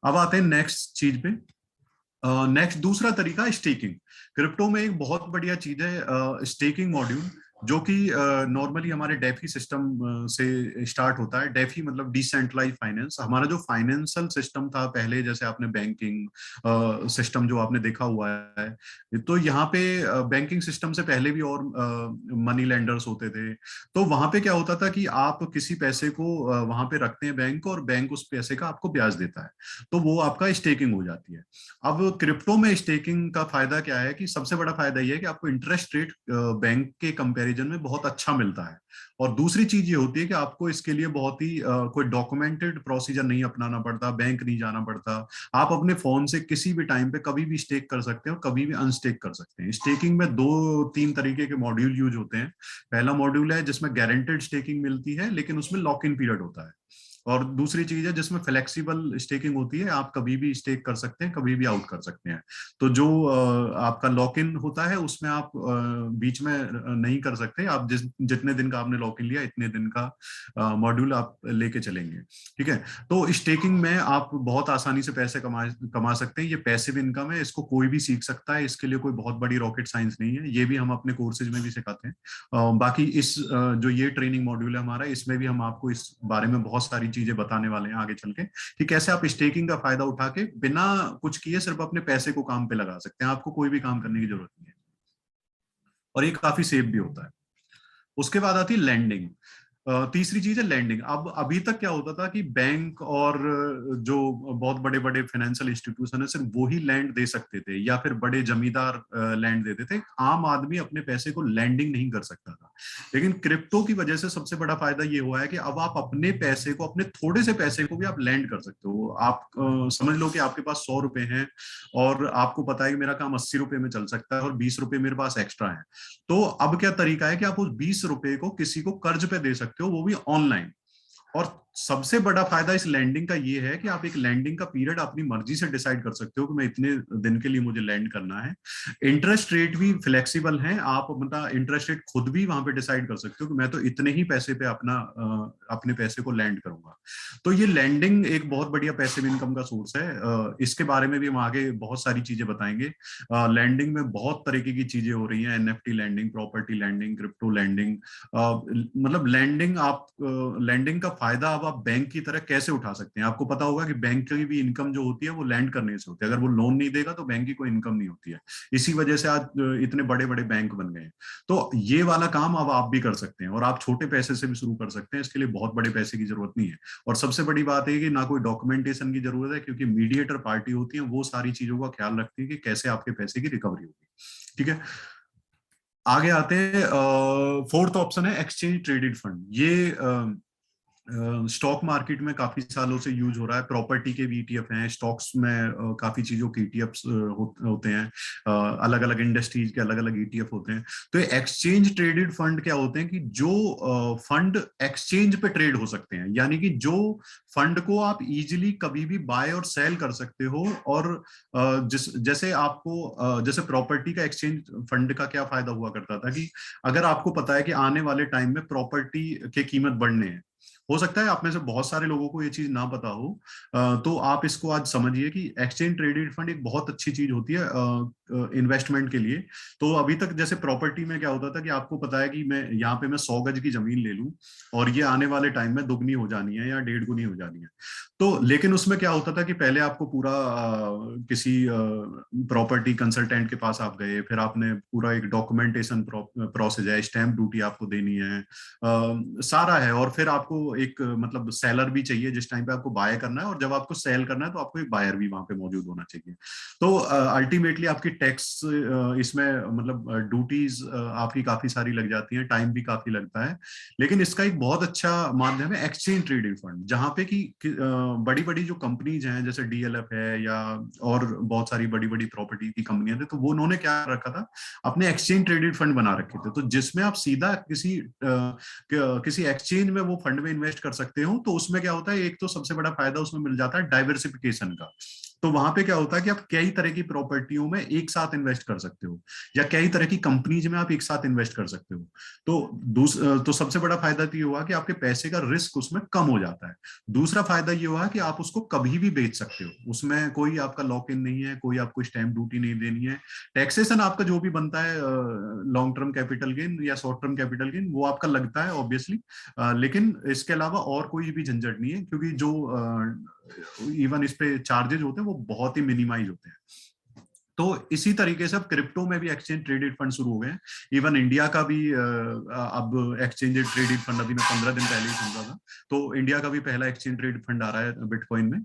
अब आते हैं नेक्स्ट चीज पे। नेक्स्ट दूसरा तरीका स्टेकिंग। क्रिप्टो में एक बहुत बढ़िया चीज है स्टेकिंग मॉड्यूल, जो कि नॉर्मली हमारे डेफी सिस्टम से स्टार्ट होता है। डेफी मतलब डिसेंट्रलाइज फाइनेंस। हमारा जो फाइनेंशियल सिस्टम था पहले, जैसे आपने बैंकिंग सिस्टम जो आपने देखा हुआ है, तो यहाँ पे बैंकिंग सिस्टम से पहले भी और मनी लेंडर्स होते थे। तो वहां पे क्या होता था कि आप किसी पैसे को वहां पे रखते हैं बैंक, और बैंक उस पैसे का आपको ब्याज देता है, तो वो आपका स्टेकिंग हो जाती है। अब क्रिप्टो में स्टेकिंग का फायदा क्या है कि सबसे बड़ा फायदा ये है कि आपको इंटरेस्ट रेट बैंक के कंपैरिजन में बहुत अच्छा मिलता है। और दूसरी चीज ये होती है कि आपको इसके लिए बहुत ही कोई डॉक्यूमेंटेड प्रोसीजर नहीं अपनाना पड़ता, बैंक नहीं जाना पड़ता। आप अपने फोन से किसी भी टाइम पे कभी भी स्टेक कर सकते हैं और कभी भी अनस्टेक कर सकते हैं। स्टेकिंग में 2-3 तरीके के मॉड्यूल यूज होते हैं। पहला मॉड्यूल है जिसमें गारंटेड स्टेकिंग मिलती है लेकिन उसमें लॉक इन पीरियड होता है, और दूसरी चीज है जिसमें फ्लेक्सिबल स्टेकिंग होती है, आप कभी भी स्टेक कर सकते हैं, कभी भी आउट कर सकते हैं। तो जो आपका लॉक इन होता है उसमें आप बीच में नहीं कर सकते, आप जितने दिन का आपने लॉक इन लिया इतने दिन का मॉड्यूल आप लेके चलेंगे। ठीक है, तो स्टेकिंग में आप बहुत आसानी से पैसे कमा सकते हैं। ये पैसिव इनकम है, इसको कोई भी सीख सकता है, इसके लिए कोई बहुत बड़ी रॉकेट साइंस नहीं है। ये भी हम अपने कोर्सेज में भी सिखाते हैं। बाकी इस जो ये ट्रेनिंग मॉड्यूल है हमारा, इसमें भी हम आपको इस बारे में बहुत सारी चीजें बताने वाले हैं आगे चल के कि कैसे आप स्टेकिंग का फायदा उठा के बिना कुछ किए सिर्फ अपने पैसे को काम पे लगा सकते हैं। आपको कोई भी काम करने की जरूरत नहीं है, और ये काफी सेफ भी होता है। उसके बाद आती है लैंडिंग। तीसरी चीज है लैंडिंग। अब अभी तक क्या होता था कि बैंक और जो बहुत बड़े बड़े फाइनेंशियल इंस्टीट्यूशन है सिर्फ वो ही लैंड दे सकते थे, या फिर बड़े जमींदार लैंड देते थे। आम आदमी अपने पैसे को लैंडिंग नहीं कर सकता था। लेकिन क्रिप्टो की वजह से सबसे बड़ा फायदा ये हुआ है कि अब आप अपने पैसे को, अपने थोड़े से पैसे को भी आप लैंड कर सकते हो। आप समझ लो कि आपके पास 100 रुपए हैं और आपको पता है कि मेरा काम 80 रुपए में चल सकता है और 20 रुपए मेरे पास एक्स्ट्रा है। तो अब क्या तरीका है कि आप उस 20 रुपए को किसी को कर्ज पे दे सकते हो, वो भी ऑनलाइन। और सबसे बड़ा फायदा इस लैंडिंग का ये है कि आप एक लैंडिंग का पीरियड अपनी मर्जी से डिसाइड कर सकते हो कि मैं इतने दिन के लिए मुझे लैंड करना है। इंटरेस्ट रेट भी फ्लेक्सिबल है, आप मतलब इंटरेस्ट रेट खुद भी वहां पे डिसाइड कर सकते हो कि मैं तो इतने ही पैसे पे अपने पैसे को लैंड करूंगा। तो ये लैंडिंग एक बहुत बढ़िया पैसिव इनकम का सोर्स है। इसके बारे में भी हम आगे बहुत सारी चीजें बताएंगे। लैंडिंग में बहुत तरीके की चीजें हो रही हैं, NFT landing, property landing, crypto landing. मतलब लैंडिंग का फायदा अब आप बैंक की तरह कैसे उठा सकते हैं। आपको पता होगा कि बैंक की भी इनकम जो होती है वो लैंड करने से होती है। अगर वो लोन नहीं देगा तो बैंक की कोई इनकम नहीं होती है। इसी वजह से आज इतने बड़े बड़े बैंक बन गए हैं। तो ये वाला काम अब आप भी कर सकते हैं, और आप छोटे पैसे से भी शुरू कर सकते हैं। इसके लिए बहुत बड़े पैसे की जरूरत नहीं है। और सबसे बड़ी बात है कि ना कोई डॉक्यूमेंटेशन की जरूरत है, क्योंकि मीडिएटर पार्टी होती है, वो सारी चीजों का ख्याल रखती है कि कैसे आपके पैसे की रिकवरी होगी। ठीक है, आगे आते हैं। फोर्थ ऑप्शन है एक्सचेंज ट्रेडेड फंड। ये स्टॉक मार्केट में काफी सालों से यूज हो रहा है। प्रॉपर्टी के भी ईटीएफ हैं, स्टॉक्स में काफी चीजों के ईटीएफ होते हैं, अलग अलग इंडस्ट्रीज के अलग अलग ईटीएफ होते हैं। तो ये एक्सचेंज ट्रेडेड फंड क्या होते हैं कि जो फंड एक्सचेंज पे ट्रेड हो सकते हैं, यानी कि जो फंड को आप इजीली कभी भी बाय और सेल कर सकते हो। और जैसे प्रॉपर्टी का एक्सचेंज फंड का क्या फायदा हुआ करता था कि अगर आपको पता है कि आने वाले टाइम में प्रॉपर्टी के कीमत बढ़ने हैं, हो सकता है आप में से बहुत सारे लोगों को ये चीज ना पता हो, तो आप इसको आज समझिए कि एक्सचेंज ट्रेडेड फंड एक बहुत अच्छी चीज होती है इन्वेस्टमेंट के लिए। तो अभी तक जैसे प्रॉपर्टी में क्या होता था कि आपको पता है कि मैं यहाँ पे मैं 100 गज की जमीन ले लूं और ये आने वाले टाइम में दुगनी हो जानी है या 1.5 गुनी हो जानी है। तो लेकिन उसमें क्या होता था कि पहले आपको पूरा किसी प्रॉपर्टी कंसल्टेंट के पास आप गए, फिर आपने पूरा एक डॉक्यूमेंटेशन प्रोसेस है, स्टैंप ड्यूटी आपको देनी है, सारा है। और फिर आपको एक मतलब सेलर भी चाहिए जिस टाइम पे आपको बाय करना है, और जब आपको सेल करना है तो आपको एक बायर भी वहां पे मौजूद होना चाहिए। तो अल्टीमेटली आपकी टैक्स इसमें मतलब ड्यूटीज आपकी काफी सारी लग जाती हैं, टाइम भी काफी लगता है। लेकिन इसका एक बहुत अच्छा माध्यम है एक्सचेंज ट्रेडेड फंड, जहां पे कि बड़ी बड़ी जो कंपनीज हैं जैसे डीएलएफ है या और बहुत सारी बड़ी बड़ी प्रॉपर्टी की कंपनियां थी, तो वो उन्होंने क्या रखा था, अपने एक्सचेंज ट्रेडेड फंड बना रखे थे। तो जिसमें आप सीधा किसी एक्सचेंज में वो फंड में इन्वेस्ट कर सकते हो। तो उसमें क्या होता है, एक तो सबसे बड़ा फायदा उसमें मिल जाता है डाइवर्सिफिकेशन का। तो वहां पे क्या होता है कि आप कई तरह की प्रॉपर्टियों में एक साथ इन्वेस्ट कर सकते हो, या कई तरह की कंपनीज में आप एक साथ इन्वेस्ट कर सकते हो। तो सबसे बड़ा फायदा तो ये हुआ कि आपके पैसे का रिस्क उसमें कम हो जाता है। दूसरा फायदा ये हुआ कि आप उसको कभी भी बेच सकते हो, उसमें कोई आपका लॉक इन नहीं है, कोई आपको स्टैंप ड्यूटी नहीं देनी है। टैक्सेशन आपका जो भी बनता है लॉन्ग टर्म कैपिटल गेन या शॉर्ट टर्म कैपिटल गेन, वो आपका लगता है ऑब्वियसली। लेकिन इसके अलावा और कोई भी झंझट नहीं है, क्योंकि जो इवन इस पे चार्जेस होते हैं वो बहुत ही मिनिमाइज होते हैं। तो इसी तरीके से अब क्रिप्टो में भी एक्सचेंज ट्रेडेड फंड शुरू हो गए हैं। इवन इंडिया का भी अब एक्सचेंज ट्रेडेड फंड, अभी मैं 15 दिन पहले ही सुन रहा था, तो इंडिया का भी पहला एक्सचेंज ट्रेडेड फंड आ रहा है बिटकॉइन में।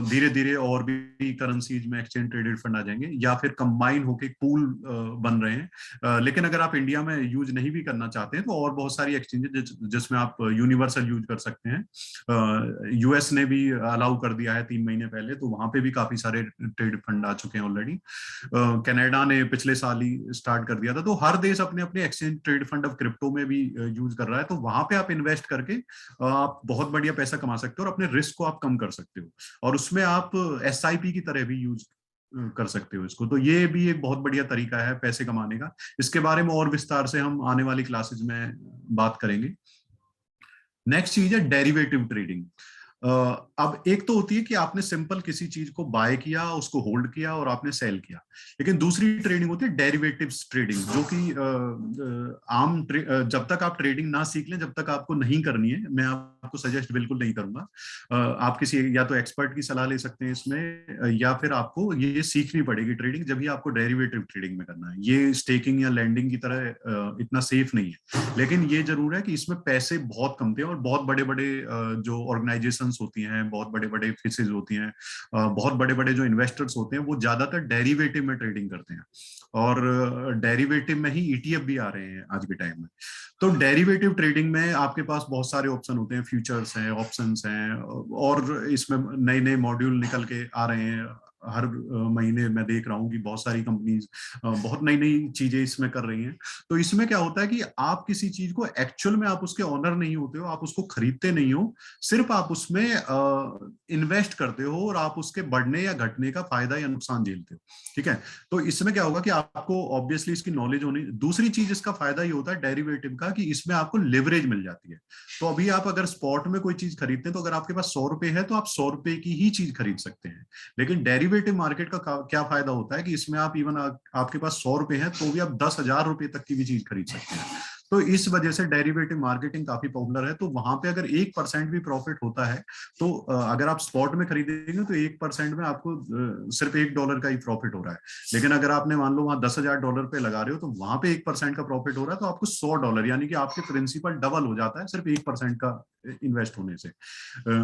धीरे धीरे और भी करेंसीज में एक्सचेंज ट्रेडेड फंड आ जाएंगे, या फिर कंबाइन होके पूल बन रहे हैं। लेकिन अगर आप इंडिया में यूज नहीं भी करना चाहते हैं तो और बहुत सारी एक्सचेंजेस जिसमें आप यूनिवर्सल यूज कर सकते हैं। यूएस ने भी अलाउ कर दिया है 3 महीने पहले, तो वहां पे भी काफी सारे ट्रेड फंड आ चुके हैं ऑलरेडी। कनाडा ने पिछले साल ही स्टार्ट कर दिया था। तो हर देश अपने अपने एक्सचेंज ट्रेड फंड अब क्रिप्टो में भी यूज कर रहा है। तो वहां पे आप इन्वेस्ट करके आप बहुत बढ़िया पैसा कमा सकते हो और अपने रिस्क को आप कम कर सकते हो, और उसमें आप एसआईपी की तरह भी यूज कर सकते हो इसको। तो ये भी एक बहुत बढ़िया तरीका है पैसे कमाने का। इसके बारे में और विस्तार से हम आने वाली क्लासेस में बात करेंगे। नेक्स्ट चीज है डेरिवेटिव ट्रेडिंग। अब एक तो होती है कि आपने सिंपल किसी चीज को बाय किया, उसको होल्ड किया और आपने सेल किया, लेकिन दूसरी ट्रेडिंग होती है डेरिवेटिव्स ट्रेडिंग, जो कि जब तक आप ट्रेडिंग ना सीख लें, जब तक आपको नहीं करनी है, मैं आपको सजेस्ट बिल्कुल नहीं करूंगा। आप किसी या तो एक्सपर्ट की सलाह ले सकते हैं इसमें, या फिर आपको ये सीखनी पड़ेगी ट्रेडिंग, जब भी आपको डेरिवेटिव ट्रेडिंग में करना है। ये स्टेकिंग या लैंडिंग की तरह इतना सेफ नहीं है, लेकिन ये जरूर है कि इसमें पैसे बहुत कमते हैं, और बहुत बड़े बड़े जो ऑर्गेनाइजेशंस होती हैं, बहुत बड़े बड़े फिशेज होती हैं, बहुत बड़े बड़े जो इन्वेस्टर्स होते हैं, वो ज्यादातर डेरिवेटिव में ट्रेडिंग करते हैं, और डेरिवेटिव में ही ईटीएफ भी आ रहे हैं आज के टाइम में। तो डेरिवेटिव ट्रेडिंग में आपके पास बहुत सारे ऑप्शन होते हैं, फ्यूचर्स हैं, ऑप्शंस हैं, और इसमें नए नए मॉड्यूल निकल के आ रहे हैं। हर महीने मैं देख रहा हूँ कि बहुत सारी कंपनीज बहुत नई नई चीजें इसमें कर रही हैं। तो इसमें क्या होता है कि आप किसी चीज को एक्चुअल में आप उसके ऑनर नहीं होते हो, आप उसको खरीदते नहीं हो, सिर्फ आप उसमें इन्वेस्ट करते हो, और आप उसके बढ़ने या घटने का फायदा या नुकसान झेलते हो। ठीक है, तो इसमें क्या होगा कि आपको ऑब्वियसली इसकी नॉलेज होनी। दूसरी चीज इसका फायदा ये होता है डेरिवेटिव का, कि इसमें आपको लिवरेज मिल जाती है। तो अभी आप अगर स्पॉट में कोई चीज खरीदते हैं, तो अगर आपके पास 100 रुपए है, तो आप 100 रुपए की ही चीज खरीद सकते हैं। लेकिन डेरिवेटिव मार्केट का क्या फायदा होता है कि इसमें आप इवन आपके पास 100 रुपए है, तो भी आप 10,000 रुपए तक की भी चीज खरीद सकते हैं। तो इस वजह से डेरिवेटिव मार्केटिंग काफी पॉपुलर है। तो वहां पे अगर 1% भी प्रॉफिट होता है, तो अगर आप स्पॉट में खरीदेंगे तो 1% में आपको सिर्फ $1 का ही प्रॉफिट हो रहा है। लेकिन अगर आपने मान लो वहां $10,000 पे लगा रहे हो, तो वहां पे 1% का प्रॉफिट हो रहा है, तो आपको $100, यानी कि आपके प्रिंसिपल डबल हो जाता है सिर्फ 1% का इन्वेस्ट होने से।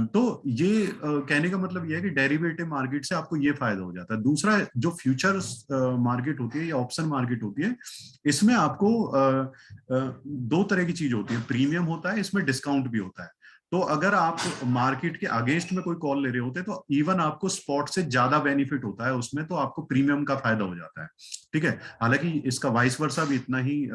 तो ये कहने का मतलब ये है कि डेरिवेटिव मार्केट से आपको ये फायदा हो जाता है। दूसरा, जो फ्यूचर्स मार्केट होती है या ऑप्शन मार्केट होती है, इसमें आपको दो तरह की चीज होती है। प्रीमियम होता है, इसमें डिस्काउंट भी होता है। तो अगर आप मार्केट के अगेंस्ट में कोई कॉल ले रहे होते हैं, तो इवन आपको स्पॉट से ज्यादा बेनिफिट होता है उसमें, तो आपको प्रीमियम का फायदा हो जाता है। ठीक है, हालांकि इसका वाइस वर्सा भी इतना ही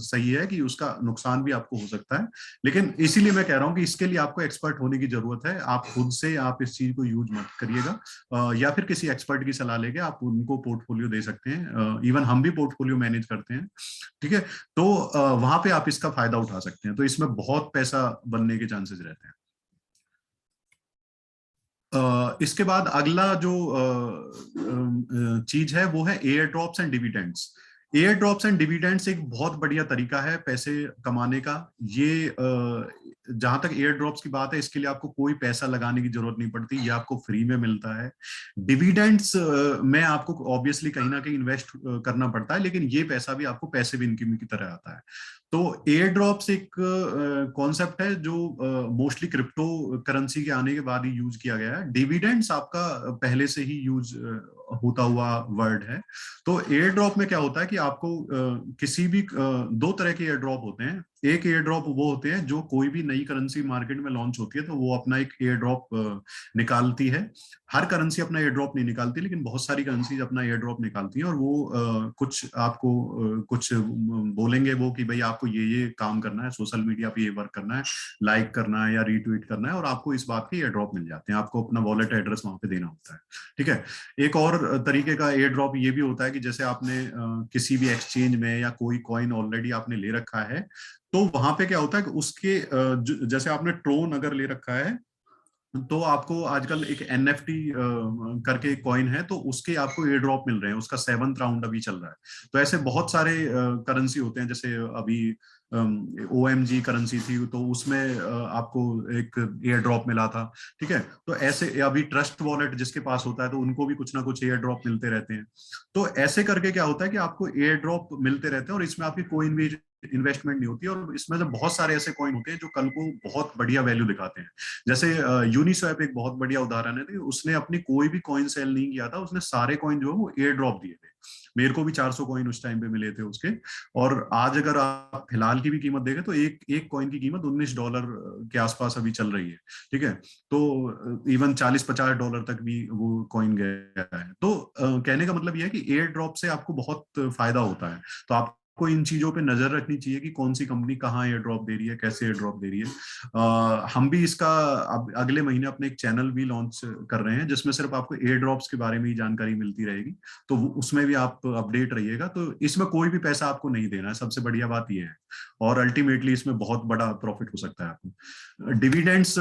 सही है कि उसका नुकसान भी आपको हो सकता है। लेकिन इसीलिए मैं कह रहा हूं कि इसके लिए आपको एक्सपर्ट होने की जरूरत है। आप खुद से आप इस चीज को यूज मत करिएगा, या फिर किसी एक्सपर्ट की सलाह लेके आप उनको पोर्टफोलियो दे सकते हैं। इवन हम भी पोर्टफोलियो मैनेज करते हैं। ठीक है, तो वहां पे आप इसका फायदा उठा सकते हैं। तो इसमें बहुत पैसा बनने के चांसेस रहते हैं। इसके बाद अगला जो चीज है, वो है air drops and dividends. Air drops and dividends एक बहुत बढ़िया तरीका है पैसे कमाने का। ये जहां तक एयर ड्रॉप्स की बात है, इसके लिए आपको कोई पैसा लगाने की जरूरत नहीं पड़ती, ये आपको फ्री में मिलता है। डिविडेंड्स में आपको ऑब्वियसली कहीं ना कहीं इन्वेस्ट करना पड़ता है, लेकिन ये पैसा भी आपको पैसिव इनकम की तरह आता है। तो एयर ड्रॉप्स एक कॉन्सेप्ट है जो मोस्टली क्रिप्टो करेंसी के आने के बाद ही यूज किया गया है। डिविडेंड्स आपका पहले से ही यूज होता हुआ वर्ड है। तो एयर ड्रॉप में क्या होता है कि आपको किसी भी दो तरह के एयर ड्रॉप होते हैं। एक एयर ड्रॉप वो होते हैं जो कोई भी नई करेंसी मार्केट में लॉन्च होती है, तो वो अपना एक एयर ड्रॉप निकालती है। हर करेंसी अपना एयर ड्रॉप नहीं निकालती, लेकिन बहुत सारी करेंसी अपना एयर ड्रॉप निकालती हैं, और वो कुछ आपको कुछ बोलेंगे वो कि भाई आपको ये काम करना है, सोशल मीडिया पे ये वर्क करना है, लाइक करना है या रीट्वीट करना है, और आपको इस बात के एयर ड्रॉप मिल जाते हैं। आपको अपना वॉलेट एड्रेस वहां पे देना होता है। ठीक है, एक और तरीके का एयर ड्रॉप ये भी होता है कि जैसे आपने किसी भी एक्सचेंज में या कोई कॉइन ऑलरेडी आपने ले रखा है, तो वहां पे क्या होता है कि उसके जैसे आपने ट्रोन अगर ले रखा है, तो आपको आजकल एक एनएफटी करके कॉइन है, तो उसके आपको एयर ड्रॉप मिल रहे हैं। उसका 7th राउंड अभी चल रहा है। तो ऐसे बहुत सारे करेंसी होते हैं। जैसे अभी OMG करेंसी थी, तो उसमें आपको एक एयर ड्रॉप मिला था। ठीक है, तो ऐसे अभी ट्रस्ट वॉलेट जिसके पास होता है, तो उनको भी कुछ ना कुछ एयर ड्रॉप मिलते रहते हैं। तो ऐसे करके क्या होता है कि आपको एयर ड्रॉप मिलते रहते हैं, और इसमें आपकी कोई इन्वेस्टमेंट नहीं होती। और इसमें से बहुत सारे ऐसे कॉइन होते हैं जो कल को बहुत बढ़िया वैल्यू दिखाते हैं। जैसे यूनिस्वैप एक बहुत बढ़िया उदाहरण है। उसने अपनी कोई भी कॉइन सेल नहीं किया था, उसने सारे कॉइन जो है वो एयर ड्रॉप दिए थे। मेरे को भी 400 कॉइन उस टाइम पे मिले थे उसके। और आज अगर आप फिलहाल की भी कीमत देखें, तो एक कॉइन की कीमत $19 के आसपास अभी चल रही है। ठीक है, तो इवन $40-50 तक भी वो कॉइन गया है। तो कहने का मतलब ये है कि एयर ड्रॉप से आपको बहुत फायदा होता है। तो आप को इन चीजों पे नजर रखनी चाहिए कि कौन सी कंपनी कहाँ एयर ड्रॉप दे रही है, कैसे एयर ड्रॉप दे रही है। हम भी इसका अगले महीने अपने एक चैनल भी लॉन्च कर रहे हैं, जिसमें सिर्फ आपको एयर ड्रॉप्स के बारे में ही जानकारी मिलती रहेगी। तो उसमें भी आप अपडेट रहिएगा। तो इसमें कोई भी पैसा आपको नहीं देना है, सबसे बढ़िया बात यह है। और अल्टीमेटली इसमें बहुत बड़ा प्रॉफिट हो सकता है आपको। डिविडेंड्स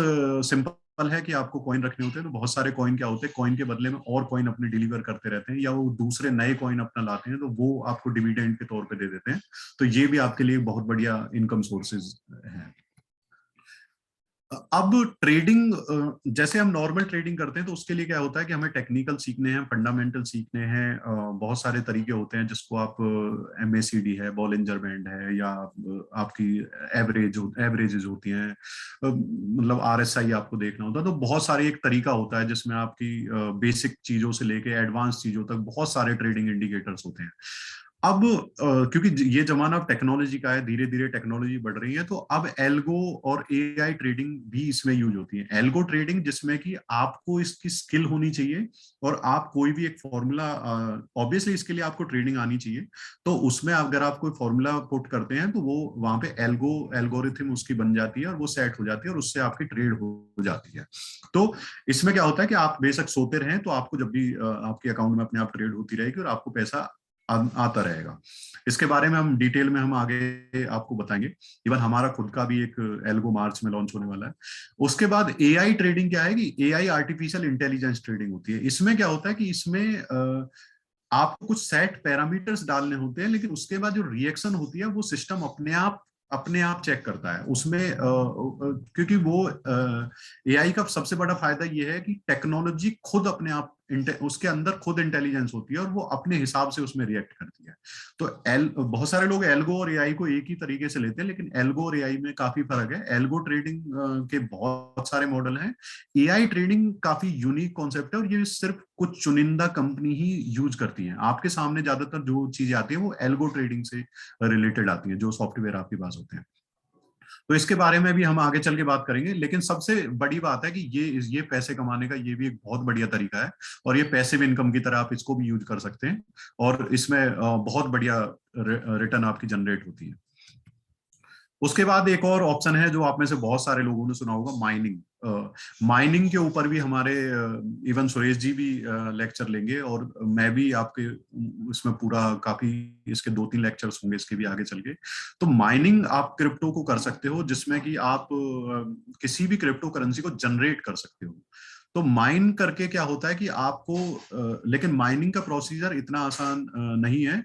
सिंपल है कि आपको कॉइन रखने होते हैं, तो बहुत सारे कॉइन क्या होते हैं, कॉइन के बदले में और कॉइन अपने डिलीवर करते रहते हैं, या वो दूसरे नए कॉइन अपना लाते हैं, तो वो आपको डिविडेंड के तौर पे दे देते हैं। तो ये भी आपके लिए बहुत बढ़िया इनकम सोर्सेज है। अब ट्रेडिंग, जैसे हम नॉर्मल ट्रेडिंग करते हैं तो उसके लिए क्या होता है कि हमें टेक्निकल सीखने हैं, फंडामेंटल सीखने हैं, बहुत सारे तरीके होते हैं जिसको आप MACD है, बॉलिंजर बैंड है, या आपकी एवरेजेस होती हैं, मतलब RSI आपको देखना होता है। तो बहुत सारे एक तरीका होता है जिसमें आपकी बेसिक चीजों से लेके एडवांस चीजों तक बहुत सारे ट्रेडिंग इंडिकेटर्स होते हैं। अब क्योंकि ये जमाना अब टेक्नोलॉजी का है, धीरे धीरे टेक्नोलॉजी बढ़ रही है, तो अब एल्गो और AI ट्रेडिंग भी इसमें यूज होती है। एल्गो ट्रेडिंग जिसमें कि आपको इसकी स्किल होनी चाहिए, और आप कोई भी एक फॉर्मूला, ऑब्वियसली इसके लिए आपको ट्रेडिंग आनी चाहिए, तो उसमें अगर आप कोई फॉर्मूला पुट करते हैं तो वो वहां पे एल्गोरिथम उसकी बन जाती है और वो सेट हो जाती है, और उससे आपकी ट्रेड हो जाती है। तो इसमें क्या होता है कि आप बेशक सोते रहें तो आपको जब भी आपके अकाउंट में अपने आप ट्रेड होती रहेगी और आपको पैसा आता रहेगा। इसके बारे में हम डिटेल में हम आगे आपको बताएंगे। इवन हमारा खुद का भी एक एल्गो मार्च में लॉन्च होने वाला है। उसके बाद AI ट्रेडिंग क्या है कि AI आर्टिफिशियल इंटेलिजेंस ट्रेडिंग होती है। इसमें क्या होता है कि इसमें आपको कुछ सेट पैरामीटर्स डालने होते हैं, लेकिन उसके बाद जो रिएक्शन होती है वो सिस्टम अपने आप चेक करता है उसमें, क्योंकि वो AI का सबसे बड़ा फायदा ये है कि टेक्नोलॉजी खुद अपने आप, उसके अंदर खुद इंटेलिजेंस होती है और वो अपने हिसाब से उसमें रिएक्ट करती है। तो बहुत सारे लोग एल्गो और AI को एक ही तरीके से लेते हैं, लेकिन एल्गो और AI में काफी फर्क है। एल्गो ट्रेडिंग के बहुत सारे मॉडल हैं। AI ट्रेडिंग काफी यूनिक कॉन्सेप्ट है, और ये सिर्फ कुछ चुनिंदा कंपनी ही यूज करती है। आपके सामने ज्यादातर जो चीजें आती है वो एल्गो ट्रेडिंग से रिलेटेड आती है, जो सॉफ्टवेयर आपके पास होते हैं। तो इसके बारे में भी हम आगे चल के बात करेंगे, लेकिन सबसे बड़ी बात है कि ये पैसे कमाने का ये भी एक बहुत बढ़िया तरीका है, और ये पैसिव इनकम की तरह आप इसको भी यूज कर सकते हैं, और इसमें बहुत बढ़िया रिटर्न आपकी जनरेट होती है। उसके बाद एक और ऑप्शन है जो आप में से बहुत सारे लोगों ने सुना होगा, माइनिंग। माइनिंग के ऊपर भी हमारे इवन सुरेश जी भी लेक्चर लेंगे, और मैं भी आपके इसमें पूरा काफी इसके 2-3 लेक्चर्स होंगे इसके भी आगे चल के। तो माइनिंग आप क्रिप्टो को कर सकते हो, जिसमें कि आप किसी भी क्रिप्टो करेंसी को जनरेट कर सकते हो। तो माइन करके क्या होता है कि आपको, लेकिन माइनिंग का प्रोसीजर इतना आसान नहीं है।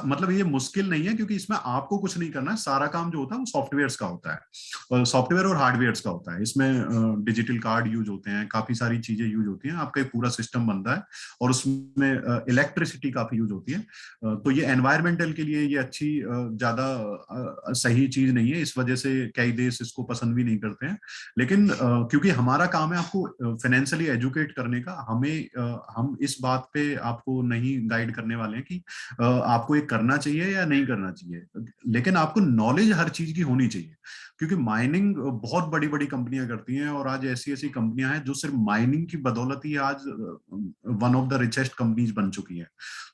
मतलब ये मुश्किल नहीं है, क्योंकि इसमें आपको कुछ नहीं करना है। सारा काम जो होता है वो सॉफ्टवेयर्स का होता है, सॉफ्टवेयर और हार्डवेयर्स का होता है। इसमें डिजिटल कार्ड यूज होते हैं, काफी सारी चीजें यूज होती हैं, आपका एक पूरा सिस्टम बनता है, और उसमें इलेक्ट्रिसिटी काफी यूज होती है। तो ये एनवायरमेंटल के लिए ये अच्छी ज्यादा सही चीज नहीं है, इस वजह से कई देश इसको पसंद भी नहीं करते हैं। लेकिन क्योंकि हमारा काम है आपको फाइनेंशियली एजुकेट करने का, हम इस बात पे आपको नहीं गाइड करने वाले हैं कि आपको ये करना चाहिए या नहीं करना चाहिए, लेकिन आपको नॉलेज हर चीज की होनी चाहिए। क्योंकि माइनिंग बहुत बड़ी बड़ी कंपनियां करती हैं, और आज ऐसी ऐसी कंपनियां हैं जो सिर्फ माइनिंग की बदौलत ही आज one of the richest companies बन चुकी हैं।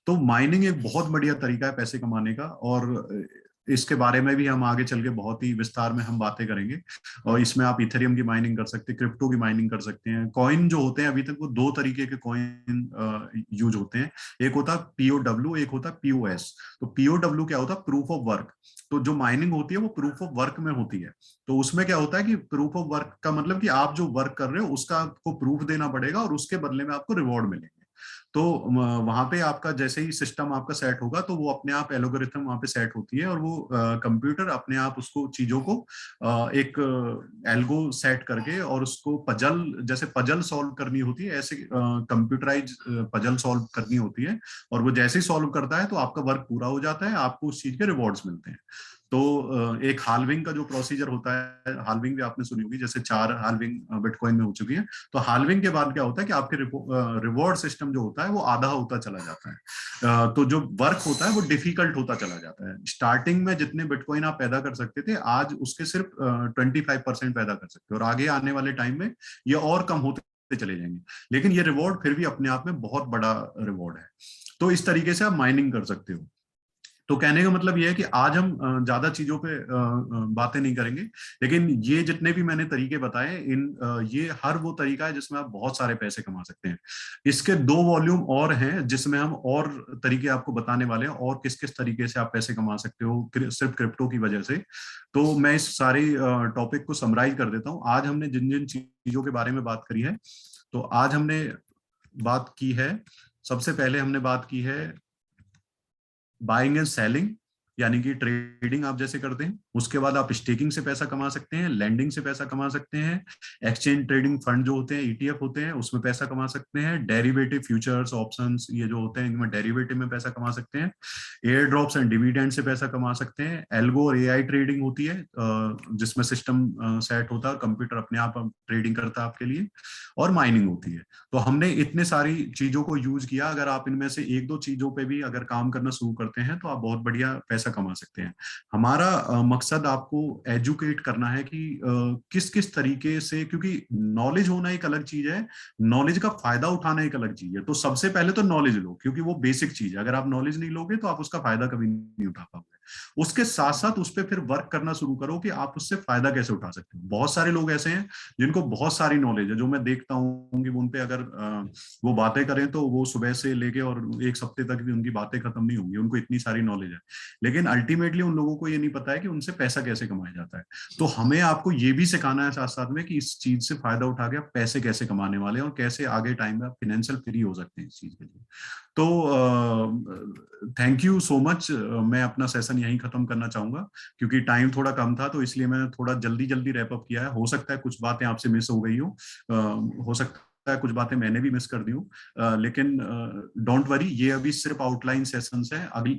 तो माइनिंग एक बहुत बढ़िया तरीका है पैसे कमाने का, और इसके बारे में भी हम आगे चल के बहुत ही विस्तार में हम बातें करेंगे। और इसमें आप इथेरियम की माइनिंग कर सकते हैं, क्रिप्टो की माइनिंग कर सकते हैं। कॉइन जो होते हैं अभी तक वो 2 तरीके के कॉइन यूज होते हैं, एक होता है POW, एक होता है POS। तो POW क्या होता है, प्रूफ ऑफ वर्क। तो जो माइनिंग होती है वो प्रूफ ऑफ वर्क में होती है। तो उसमें क्या होता है कि प्रूफ ऑफ वर्क का मतलब कि आप जो वर्क कर रहे हो उसका आपको प्रूफ देना पड़ेगा, और उसके बदले में आपको रिवॉर्ड मिलेंगे। तो वहां पे आपका जैसे ही सिस्टम आपका सेट होगा, तो वो अपने आप एल्गोरिथम वहां पे सेट होती है, और वो कंप्यूटर अपने आप उसको चीजों को एक एल्गो सेट करके, और उसको पजल, जैसे पजल सॉल्व करनी होती है, ऐसे कंप्यूटराइज पजल सॉल्व करनी होती है, और वो जैसे ही सॉल्व करता है तो आपका वर्क पूरा हो जाता है, आपको उस चीज के रिवॉर्ड्स मिलते हैं। तो एक हाल्विंग का जो प्रोसीजर होता है, हाल्विंग भी आपने सुनी होगी, जैसे 4 हाल्विंग बिटकॉइन में हो चुकी है। तो हाल्विंग के बाद क्या होता है कि आपके रिवॉर्ड सिस्टम जो होता है वो आधा होता चला जाता है। तो जो वर्क होता है वो डिफिकल्ट होता चला जाता है। स्टार्टिंग में जितने बिटकॉइन आप पैदा कर सकते थे, आज उसके सिर्फ 25% पैदा कर सकते हो, और आगे आने वाले टाइम में ये और कम होते चले जाएंगे। लेकिन ये रिवॉर्ड फिर भी अपने आप में बहुत बड़ा रिवॉर्ड है। तो इस तरीके से आप माइनिंग कर सकते हो। तो कहने का मतलब ये है कि आज हम ज्यादा चीजों पे बातें नहीं करेंगे, लेकिन ये जितने भी मैंने तरीके बताए ये हर वो तरीका है जिसमें आप बहुत सारे पैसे कमा सकते हैं। इसके 2 वॉल्यूम और हैं जिसमें हम और तरीके आपको बताने वाले हैं, और किस किस तरीके से आप पैसे कमा सकते हो सिर्फ क्रिप्टो की वजह से। तो मैं इस सारी टॉपिक को समराइज कर देता हूँ। आज हमने जिन जिन चीजों के बारे में बात करी है, तो आज हमने बात की है, सबसे पहले हमने बात की है बाइंग एंड सेलिंग, यानी कि ट्रेडिंग आप जैसे करते हैं। उसके बाद आप स्टेकिंग से पैसा कमा सकते हैं, लैंडिंग से पैसा कमा सकते हैं, एक्सचेंज ट्रेडिंग फंड जो होते हैं, ईटीएफ होते हैं, उसमें पैसा कमा सकते हैं, डेरिवेटिव फ्यूचर्स ऑप्शंस ये जो होते हैं इनमें डेरिवेटिव में पैसा कमा सकते हैं, एयर ड्रॉप्स एंड डिविडेंड से पैसा कमा सकते हैं, एल्गो और एआई ट्रेडिंग होती है जिसमें सिस्टम सेट होता है, कंप्यूटर अपने आप ट्रेडिंग करता है आपके लिए, और माइनिंग होती है। तो हमने इतने सारी चीजों को यूज किया। अगर आप इनमें से 1-2 चीजों पे भी अगर काम करना शुरू करते हैं तो आप बहुत बढ़िया पैसा कमा सकते हैं। हमारा मकसद आपको एजुकेट करना है कि किस किस तरीके से, क्योंकि नॉलेज होना एक अलग चीज है, नॉलेज का फायदा उठाना एक अलग चीज है। तो सबसे पहले तो नॉलेज लो, क्योंकि वो बेसिक चीज है। अगर आप नॉलेज नहीं लोगे तो आप उसका फायदा कभी नहीं उठा पाओगे। उसके साथ साथ उस पर फिर वर्क करना शुरू करो कि आप उससे फायदा कैसे उठा सकते हो। बहुत सारे लोग ऐसे हैं जिनको बहुत सारी नॉलेज है, जो मैं देखता हूँ कि उन पे अगर वो बातें करें तो वो सुबह से लेके और 1 हफ्ते तक भी उनकी बातें खत्म नहीं होंगी, उनको इतनी सारी नॉलेज है। लेकिन अल्टीमेटली उन लोगों को ये नहीं पता है कि उनसे पैसा कैसे कमाया जाता है। तो हमें आपको ये भी सिखाना है साथ साथ में कि इस चीज से फायदा उठा के आप पैसे कैसे कमाने वाले हैं और कैसे आगे टाइम में आप फाइनेंशियल फ्री हो सकते हैं इस चीज के लिए। तो थैंक यू सो मच। मैं अपना सेशन यहीं खत्म करना चाहूंगा, क्योंकि टाइम थोड़ा कम था, तो इसलिए मैंने थोड़ा जल्दी जल्दी रैप अप किया है। हो सकता है कुछ बातें आपसे मिस हो गई हो सकता है कुछ बातें मैंने भी मिस कर दी हूँ, लेकिन डोंट वरी, ये अभी सिर्फ आउटलाइन सेशंस है। अगली